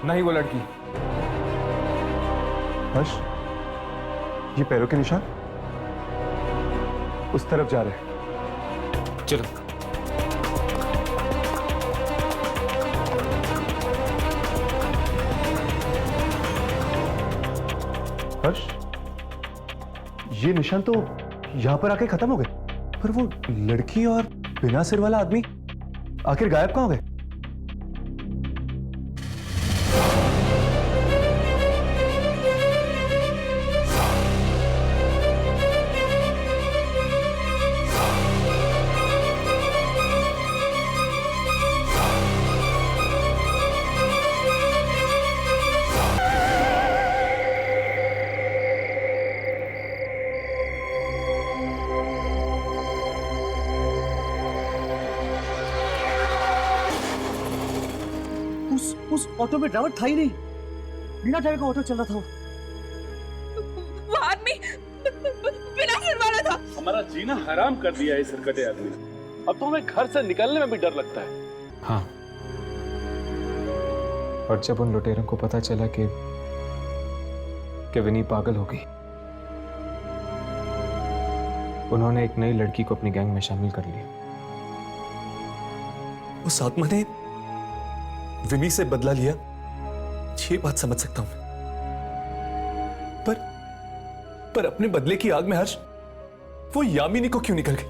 ना ही वो लड़की। हर्ष, ये पैरों के निशान उस तरफ जा रहे हैं। चलो। हर्ष, ये निशान तो यहां पर आके खत्म हो गए, पर वो लड़की और बिना सिर वाला आदमी आखिर गायब कहां हो गए? उस ऑटो में ड्राइवर था ही नहीं, बिना ड्राइवर का ऑटो चल रहा था। वो आदमी बिना सिर वाला था। हमारा जीना हराम कर दिया है इस हरकते आदमी। अब तो हमें घर से निकलने में भी डर लगता है। हाँ, और जब उन लुटेरों को पता चला कि विनी पागल हो गई, उन्होंने एक नई लड़की को अपनी गैंग में शामिल कर लिया। उस आत्मा ने विनी से बदला लिया, ये बात समझ सकता हूं, पर अपने बदले की आग में हर्ष वो यामिनी को क्यों निकल गई?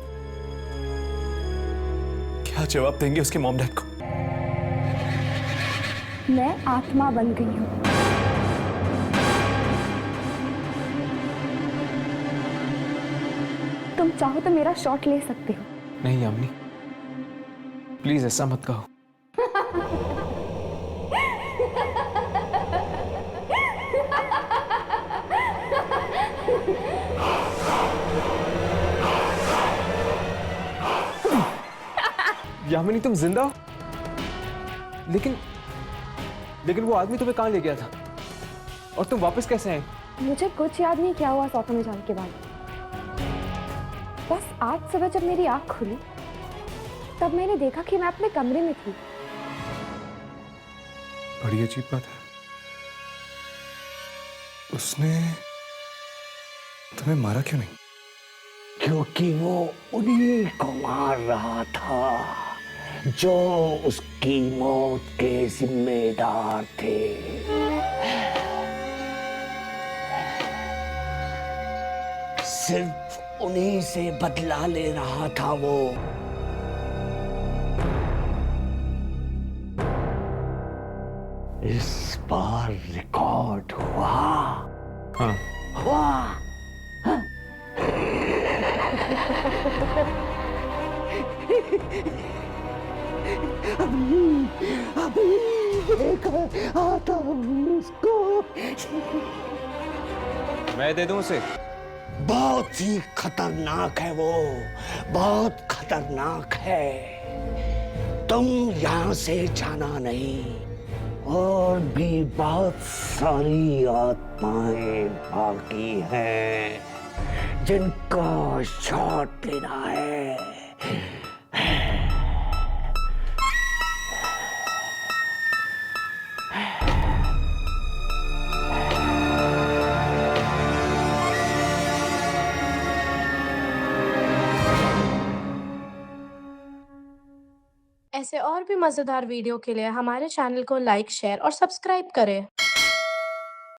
क्या जवाब देंगे उसके मॉम डैड को? मैं आत्मा बन गई हूं। तुम चाहो तो मेरा शॉट ले सकते हो। नहीं यामिनी, प्लीज ऐसा मत कहो। यामिनी, तुम जिंदा हो? लेकिन वो आदमी तुम्हें कहां ले गया था और तुम वापस कैसे आए? मुझे कुछ याद नहीं क्या हुआ ऑटो में जाने के बाद। बस आज सुबह जब मेरी आंख खुली तब मैंने देखा कि मैं अपने कमरे में थी। बड़ी अजीब बात है, उसने तुम्हें मारा क्यों नहीं? क्योंकि वो उन्हीं को मार रहा था जो उसकी मौत के जिम्मेदार थे। सिर्फ उन्हीं से बदला ले रहा था वो। इस बार रिकॉर्ड हुआ। हाँ हुआ। अभी लेकर आता हूँ उसको। मैं दे दूं उसे? बहुत ही खतरनाक है वो, बहुत खतरनाक है। तुम यहाँ से जाना नहीं, और भी बहुत सारी आत्माएं बाकी हैं जिनका शॉट लेना है। ऐसे और भी मज़ेदार वीडियो के लिए हमारे चैनल को लाइक, शेयर और सब्सक्राइब करें।